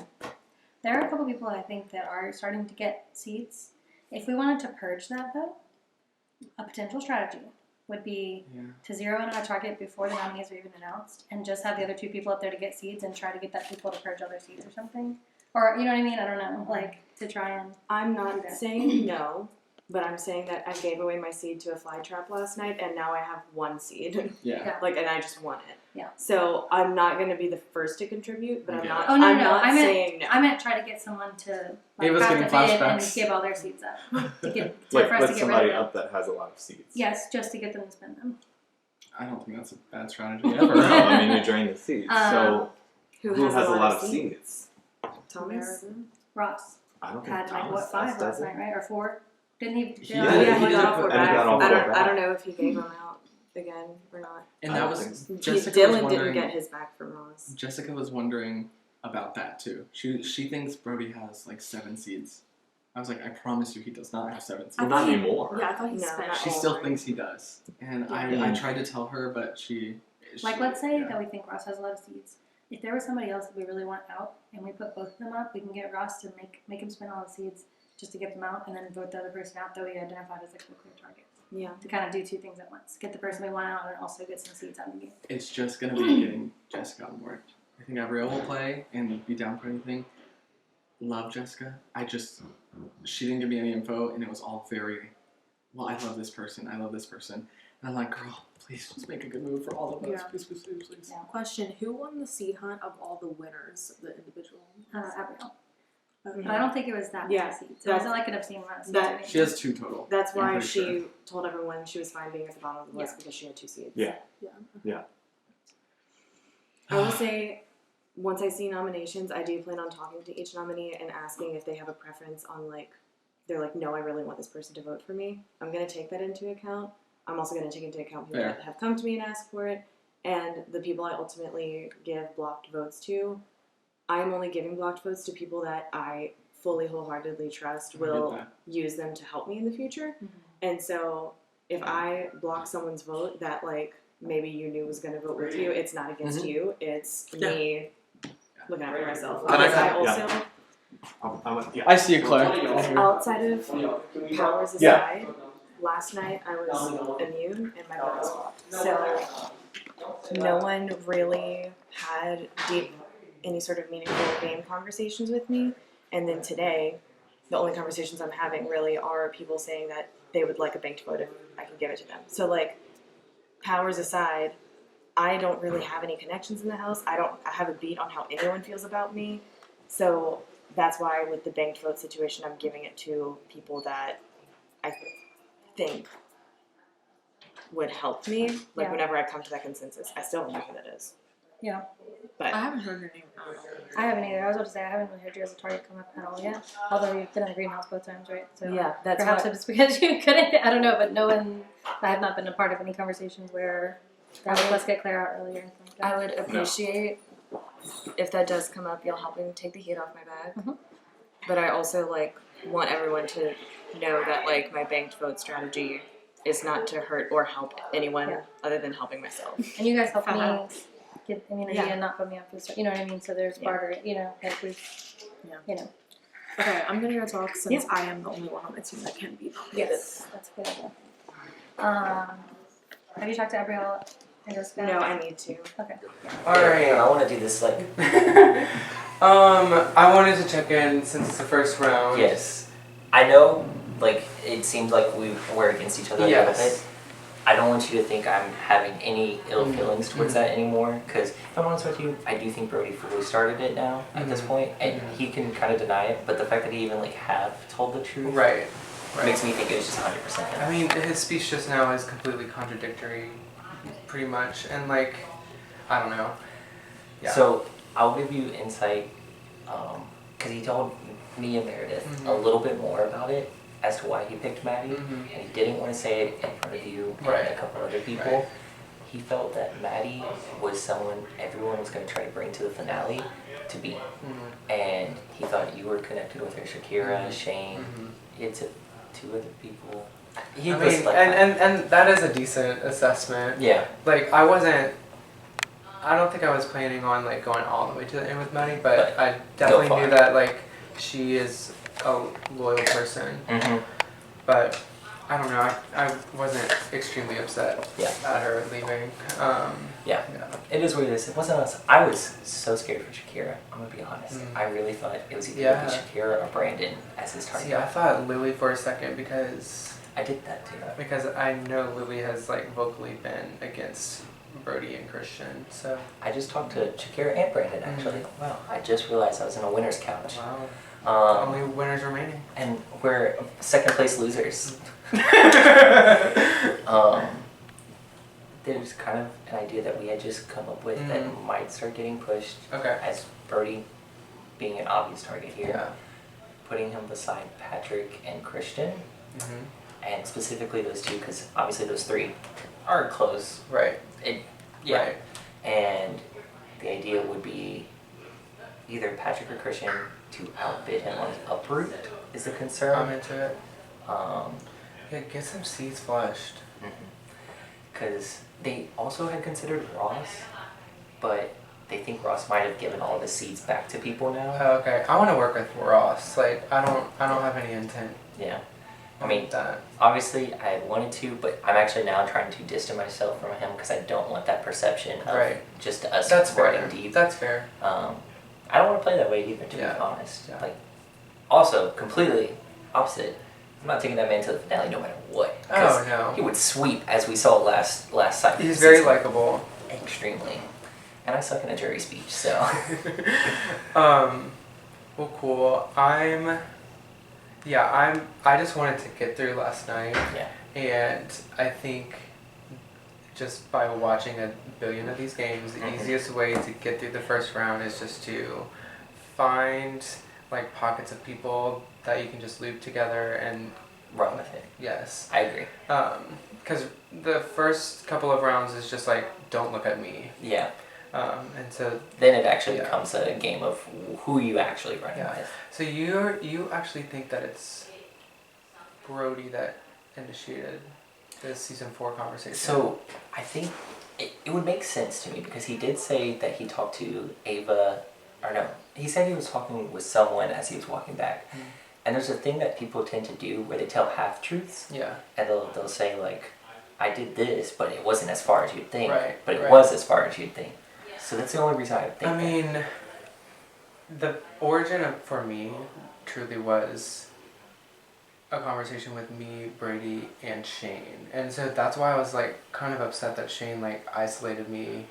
there are a couple people I think that are starting to get seats. If we wanted to purge that though, a potential strategy would be Yeah. to zero in on a target before the nominees are even announced and just have the other 2 people up there to get seats and try to get that people to purge other seats or something. Or, you know what I mean? I don't know. Like, to try and I'm do not that. saying no, but I'm saying that I gave away my seed to a fly trap last night, and now I have 1 seed. Yeah. Like, and I just won it. Yeah. So I'm not going to be the first to contribute, but I'm not. Oh no, I'm no, not I meant saying no. I meant try to get someone to like Ava's craft getting a bid and flashbacks. give all their seeds up to get Like for us put to get somebody rid of up that has a lot of seeds. Yes, just to get them to spend them. I don't think that's a bad strategy ever. No, I mean you drain the seeds. So Who who has has a a lot lot of of seeds? Thomas. Ross I don't think had like Thomas what 5 does last it. night, right? Or 4? Didn't he? He Yeah, did. he He got did all 4 put- and he back. got all I four don't back. know if he gave them out again or not. And I that don't was think Jessica Dylan was didn't wondering. get his back from Ross. Jessica was wondering about that too. She thinks Brody has like 7 seeds. I was like, I promise you, he does not have 7 seeds. Well, not anymore. Yeah, I thought he No, spent not She all still of it. thinks he does, and Yeah. I tried to tell her, but she. Like, let's say that we think Ross has a lot of seeds. If there was somebody else that we really want out, and we put both of them up, we can get Ross to make him spend all the seeds just to get them out, and then vote the other person out that we identified as like a clear target. Yeah. To kind of do 2 things at once: get the person we want out, and also get some seeds out of the game. It's just gonna be getting Jessica on board. I think Abrielle will play and be down for anything. Love Jessica. She didn't give me any info, and it was all very, well, I love this person. I love this person. And I'm like, girl, please just make a good move for all of us. Yeah. Please, please, please, please. Yeah. Question: who won the seed hunt of all the winners of the individual? Abrielle. Okay. But I don't think it was that Yeah, many seeds. It that's- wasn't like an obscene amount of seeds. that- or anything. She has 2 total. That's I'm why pretty she sure. told everyone she was fine being at the bottom of the list Yeah. because she had 2 seeds. Yeah. Yeah. Yeah. I will say, once I see nominations, I do plan on talking to each nominee and asking if they have a preference on like, they're like, no, I really want this person to vote for me. I'm going to take that into account. I'm also going to take into account people Fair. that have come to me and asked for it, and the people I ultimately give blocked votes to. I'm only giving blocked votes to people that I fully, wholeheartedly trust I will get that. use them to help me in the future. Mhm. And so if I block someone's vote that like maybe you knew was going to vote with you, it's not against Mhm. you. It's Yeah. me looking out for myself. And I Because I can- also, Yeah. I see you, Claire. outside of powers Yeah. aside, last night I was immune and my vote was blocked. So no one really had deep, any sort of meaningful game conversations with me. And then today, the only conversations I'm having really are people saying that they would like a banked vote if I can give it to them. So like, powers aside, I don't really have any connections in the house. I have a beat on how anyone feels about me. So that's why with the banked vote situation, I'm giving it to people that I think would help me. Like Yeah. whenever I come to that consensus, I still don't know who that is. Yeah. But I haven't heard your name. I haven't either. I was about to say I haven't really heard you as a target come up at all yet. Although you've been in the greenhouse both times, right? So yeah, that's perhaps what, it's because you couldn't. I don't know, but no one. I have not been a part of any conversations where they're like, let's get Claire out earlier. And things like that. I would appreciate if that does come up, y'all helping take the heat off my back. Mhm. But I also like want everyone to know that like my banked vote strategy is not to hurt or help anyone Yeah. other than helping myself. And you guys helped me get immunity Yeah. and not put me up for the You know what I mean? So there's Yeah. barter. You know, like we. Yeah. You know. Okay, I'm gonna go talk since Yeah. I am the only one on the team that can be nominated. Yes, that's a good idea. Have you talked to Abrielle and Jessica? No, I need to. Okay. Alright, I want to do this like. I wanted to check in since it's the first round. Yes. I know, like, it seems like we were against each other a little Yes. bit. I don't want you to think I'm having any ill feelings towards that anymore, because if I'm honest with you, I do think Brody fully started it now at this point, and he can kind of deny it, but the fact that he even, like, have told the truth Right. makes me think it was just 100% him. I mean, his speech just now is completely contradictory, pretty much, and like, I don't know. Yeah. So, I'll give you insight, because he told me and Meredith a little bit more about it as to why he picked Maddie, and he didn't want to say it in front of you and Right. a couple other people. Right. He felt that Maddie was someone everyone was going to try to bring to the finale to beat. And he thought you were connected with her, Shakira, Shane, it's 2 other people. He I was mean, like, and that is a decent assessment. yeah. Like, I don't think I was planning on like going all the way to the end with Maddie, but I definitely far. knew that like she is a loyal person. Mm-hmm. But I don't know. I wasn't extremely upset at her leaving. Yeah. It is what it is. It wasn't us. I was so scared for Shakira. I'm gonna be honest. I really thought it was either gonna be Shakira or Brandon as his target. See, I thought Lily for a second because I did that too. Because I know Lily has like vocally been against Brody and Christian. So I just talked to Shakira and Brandon actually. Wow. I just realized I was in a winner's couch. Wow. Only winners remaining. And we're second place losers. There's kind of an idea that we had just come up with that might start getting pushed. Okay. As Brody being an obvious target here. Yeah. Putting him beside Patrick and Christian. And specifically those two, because obviously those three are close. Right. Right. And the idea would be either Patrick or Christian to outbid him on his uproot is the concern. I'm into it. Yeah, get some seeds flushed. Because they also had considered Ross, but they think Ross might have given all the seeds back to people now. Oh, okay. I want to work with Ross. Like I don't have any intent. Yeah. I mean, obviously I wanted to, but I'm actually now trying to distance myself from him because I don't want that perception of just us running deep. That's fair. I don't want to play that way either, to be honest. Like, also, completely opposite. I'm not taking that man to the finale no matter what. Oh, no. He would sweep, as we saw last cycle. He's very likable. Extremely. And I suck in a jury speech, so. Well, cool. I just wanted to get through last night. Yeah. And I think just by watching a billion of these games, the easiest way to get through the first round is just to find like pockets of people that you can just loop together and run with it. Yes. I agree. Because the first couple of rounds is just like, don't look at me. Yeah. And so then it actually becomes a game of who you actually run with. So you actually think that it's Brody that initiated the season 4 conversation? So I think it would make sense to me because he did say that he talked to Ava, or no, he said he was talking with someone as he was walking back. And there's a thing that people tend to do where they tell half truths. Yeah. And they'll say like, I did this, but it wasn't as far as you'd think. Right, But it right. was as far as you'd think. So that's the only reason I think. I mean, the origin of, for me, truly was a conversation with me, Brady, and Shane. And so that's why I was like kind of upset that Shane like isolated me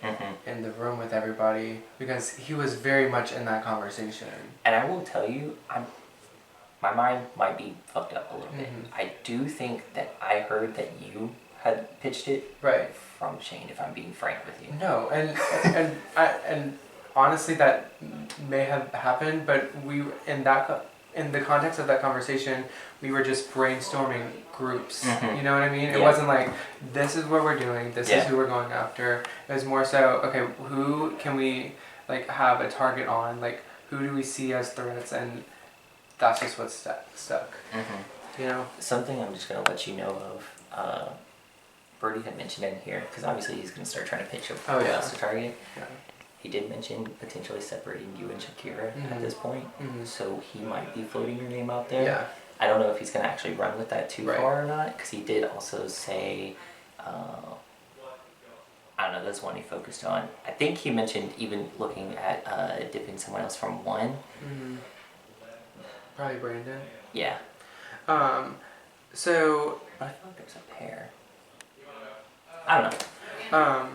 in the room with everybody because he was very much in that conversation. And I will tell you, my mind might be fucked up a little bit. I do think that I heard that you had pitched it from Shane, if I'm being frank with you. No, and honestly, that may have happened, but we in the context of that conversation, we were just brainstorming groups. You know what I mean? It wasn't like this is what we're doing, this is who we're going after. It was more so, okay, who can we like have a target on? Like who do we see as threats? And that's just what's stuck. You know, something I'm just gonna let you know of. Brody had mentioned in here because obviously he's gonna start trying to pitch up who else to target. Yeah. He did mention potentially separating you and Shakira at this point, so he might be floating your name out there. Yeah. I don't know if he's gonna actually run with that too far or not, because he did also say, I don't know, that's one he focused on. I think he mentioned even looking at dipping someone else from one. Probably Brandon. Yeah. So. But I feel like there's a pair. I don't know.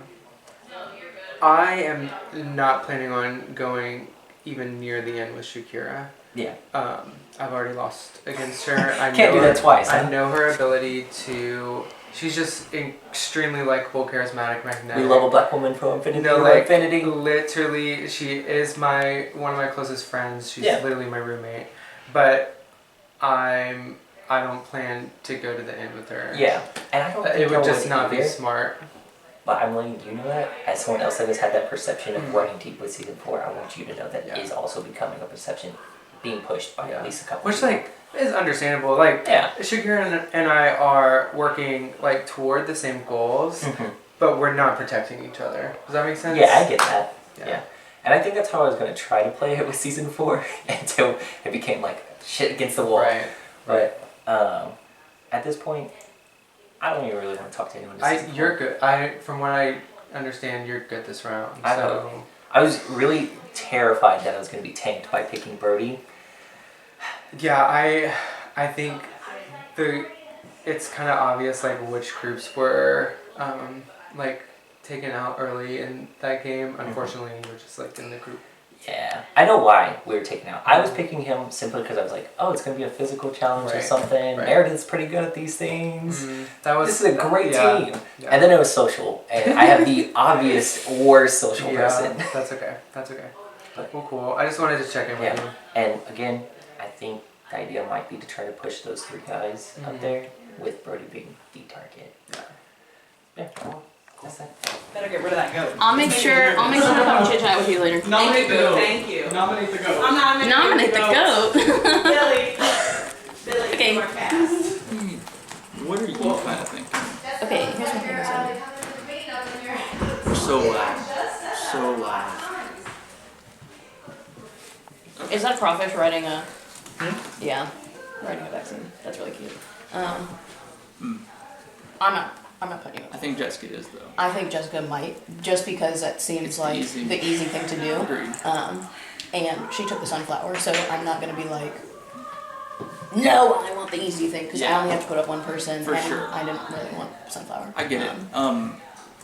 I am not planning on going even near the end with Shakira. Yeah. I've already lost against her. I Can't do that twice. I know her ability to. She's just extremely likable, charismatic, magnetic. We love a black woman from Infinity. No, like Infinity. Literally, she is one of my closest friends. She's literally my roommate. But I don't plan to go to the end with her. Yeah, and I don't think it would just would not be either. smart. But I'm letting you know that, as someone else that has had that perception of running deep with season 4, I want you to know that is also becoming a perception being pushed by at least a couple Which, people. like, is understandable. Like, Shakira and I are working, like, toward the same goals, but we're not protecting each other. Does that make sense? Yeah, I get that. Yeah. And I think that's how I was going to try to play it with season 4 until it became, like, shit against the wall. Right. But at this point, I don't even really want to talk to anyone. This season. You're good. From what I understand, you're good this round. I was really terrified that I was going to be tanked by picking Brody. Yeah, I think it's kind of obvious like which groups were like taken out early in that game. Unfortunately, you were just like in the group. Yeah, I know why we were taken out. I was picking him simply because I was like, oh, it's going to be a physical challenge or something. Right. Meredith's pretty good at these things. This is a great team. Yeah. And then it was social, and I have the obvious worst social person. That's okay. That's okay. Well, cool. I just wanted to check in with you. And again, I think the idea might be to try to push those 3 guys up there with Brody being the target. Yeah. Well, that's it. Better get rid of that goat. I'll make sure to come chit chat with you later. Nominate the goat. Thank you. Nominate the goat. I'm Nominate the goat. Billy, okay. more fast. What are you kind of thinking? Okay, here's my thing. We're so loud. So loud. Is that crawfish riding a? Yeah, riding a vaccine. That's really cute. I'm not putting you up. I think Jessica is though. I think Jessica might, just because that seems like the easy thing to do. Agreed. And she took the sunflower, so I'm not gonna be like, no, I want the easy thing, because I only have to put up one person, For and sure. I didn't really want sunflower. I get it.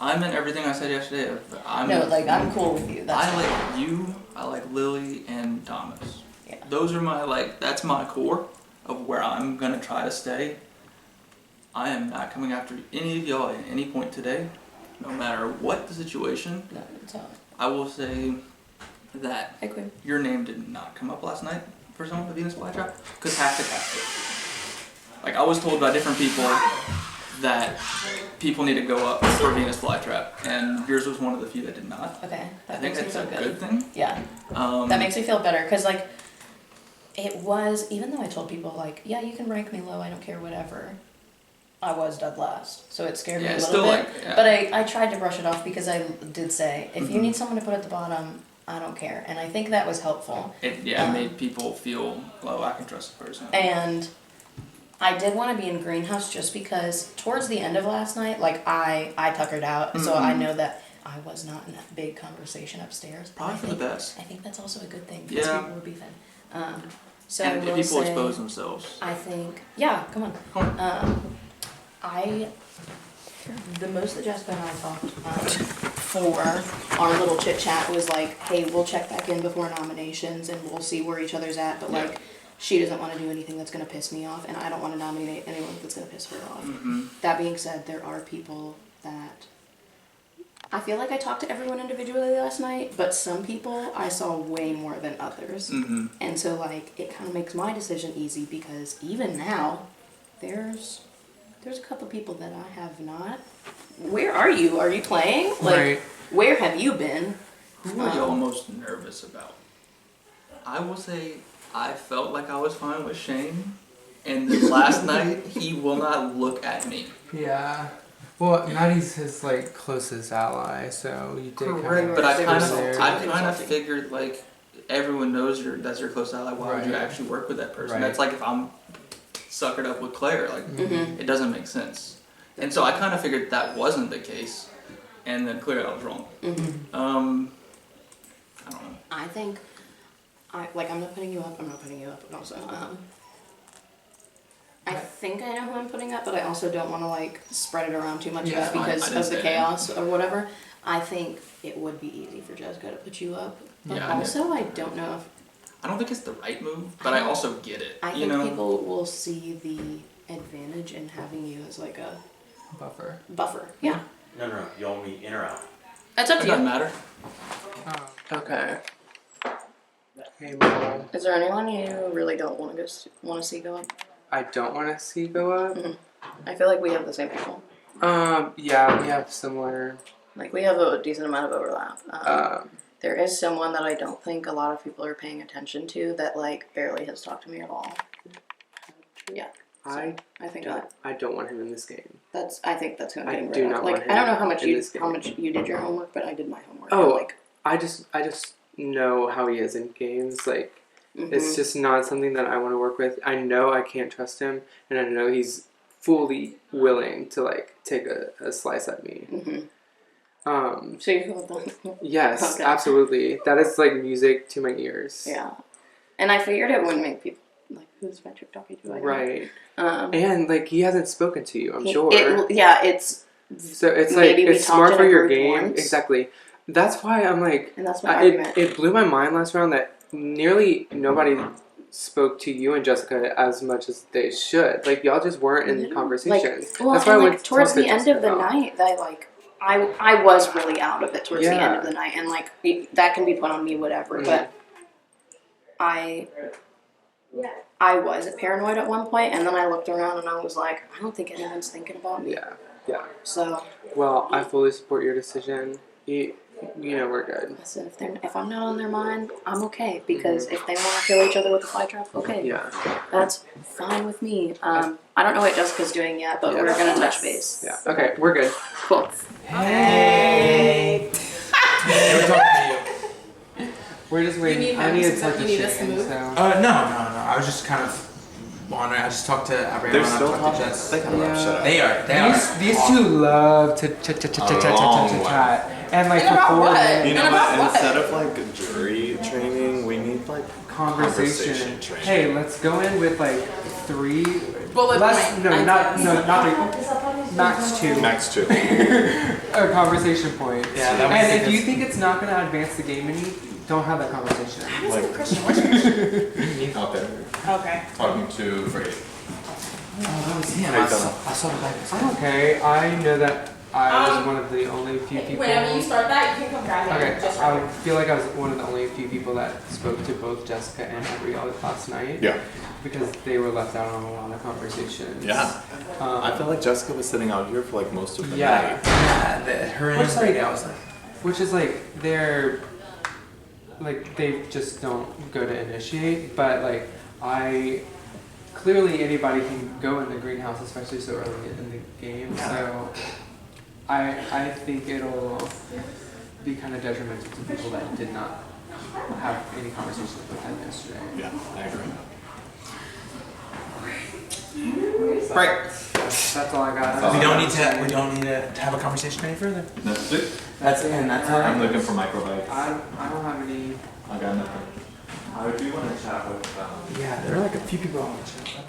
I meant everything I said yesterday. I'm cool with you. That's I fine. like you. I like Lily and Thomas. Yeah. Those are my that's my core of where I'm gonna try to stay. I am not coming after any of y'all at any point today, no matter what the situation. No, it's not. I will say that your name did not come up last night for someone with Venus flytrap because half the cast did. Like I was told by different people that people need to go up for Venus flytrap, and yours was one of the few that did not. Okay, I think that's a good thing. Yeah. That makes me feel better, because like, it was, even though I told people like, yeah, you can rank me low, I don't care, whatever. I was dead last, so it scared me a little bit. But I tried to brush it off, because I did say, if you need someone to put at the bottom, I don't care. And I think that was helpful. It made people feel, well, I can trust the person. And I did want to be in Greenhouse just because towards the end of last night, like I tuckered out, so I know that I was not in that big conversation upstairs. Probably for the best. I think that's also a good thing, because people were beefing. So and I will people say, expose themselves. I think, yeah, come on. The most that Jessica and I talked for our little chit chat was like, hey, we'll check back in before nominations and we'll see where each other's at, but like, she doesn't want to do anything that's going to piss me off, and I don't want to nominate anyone that's going to piss her off. That being said, there are people that I feel like I talked to everyone individually last night, but some people I saw way more than others. And so like, it kind of makes my decision easy, because even now, there's a couple people that I have not. Where are you? Are you playing? Like, where have you been? Who are y'all most nervous about? I will say I felt like I was fine with Shane, and then last night he will not look at me. Yeah. Well, Maddie's his like closest ally, so you did kind of. But I kind of figured like everyone knows that's your close ally. Why would you actually work with that person? That's like if I'm suckered up with Claire, like it doesn't make sense. And so I kind of figured that wasn't the case, and then clearly I was wrong. I don't know. I think, I'm not putting you up. I'm not putting you up. Also, I think I know who I'm putting up, but I also don't want to like spread it around too much just because of the chaos or whatever. I think it would be easy for Jessica to put you up, but also I don't know if. I don't think it's the right move, but I also get it. I think people will see the advantage in having you as like a buffer. Yeah. No. You want me in or out? That's up to you. Doesn't matter. Okay. Hey, Mom. Is there anyone you really don't want to see go up? I don't want to see go up. I feel like we have the same people. Yeah, we have similar. Like we have a decent amount of overlap. There is someone that I don't think a lot of people are paying attention to that like barely has talked to me at all. Yeah. I think I don't want him in this game. I think that's gonna get do not want him. I don't know how much in you did your homework, but I did my homework. Oh, I just know how he is in games. Like it's just not something that I want to work with. I know I can't trust him, and I know he's fully willing to like take a slice at me. So you feel that? Yes, Okay. absolutely. That is like music to my ears. Yeah. And I figured it wouldn't make people like, who's Patrick talking to? I don't know. Right. Um, And like he hasn't spoken to you, I'm He- sure. it's so it's like maybe we it's talked smart in for a your group game. once. Exactly. That's why I'm like, And that's my argument. it blew my mind last round that nearly nobody spoke to you and Jessica as much as they should. Like y'all just weren't in conversations. Well, That's why I and, went like towards to the end of the Jessica. night, that I was really out of it towards the end Yeah. of the night, and like that can be put on me, whatever. But I was paranoid at one point, and then I looked around and I was like, I don't think anyone's thinking about me. Yeah. So Well, I fully support your decision. You know we're good. listen, if I'm not on their mind, I'm okay, because if they want to kill each other with a fly trap, okay, Yeah. that's fine with me. I don't know what Jessica's doing yet, but we're gonna touch base. Yeah. Okay, we're good. Cool. Hey. They were talking to you. We're just waiting. need I him need to- to touch you the need us to chicken, move? so. No. I was just kind of wondering. I just talked to Abriella. They're and I still talked talking? to Jess. They kinda love shut up. They are. These two love to chat. And like for 4 minutes. You know what? Instead of like jury training, we need like Conversation. training. Hey, let's go in with like 3. Bullet less, point no, not ideas. 3. Max 2. Max 2. A conversation point. Yeah, that was and if because- you think it's not going to advance the game any, don't have that conversation. Out there. Okay. Talking to Freddie. Oh, that was him. How you I feeling? saw the guy. I'm okay. I know that I was one of the only few people. Whenever you start that, you can come grab me. Okay, Just I feel like I was one of the only few people that spoke to both Jessica and Abrielle last night. Yeah. Because they were left out on a lot of conversations. Yeah. I feel like Jessica was sitting out here for like most of the Yeah. night. Yeah, her and Which, Brady. like, I was like, which is like they're like they just don't go to initiate, but like I clearly anybody can go in the greenhouse, especially so early in the game. So I think it'll be kind of detrimental to people that did not have any conversations with them yesterday. Yeah, I agree. right. That's all I got. We don't need to have a conversation any further. That's it. That's it. And that's all. I'm looking for microbites. I don't have any. I got nothing. I do want to chat with. Yeah, there are like a few people on the chat.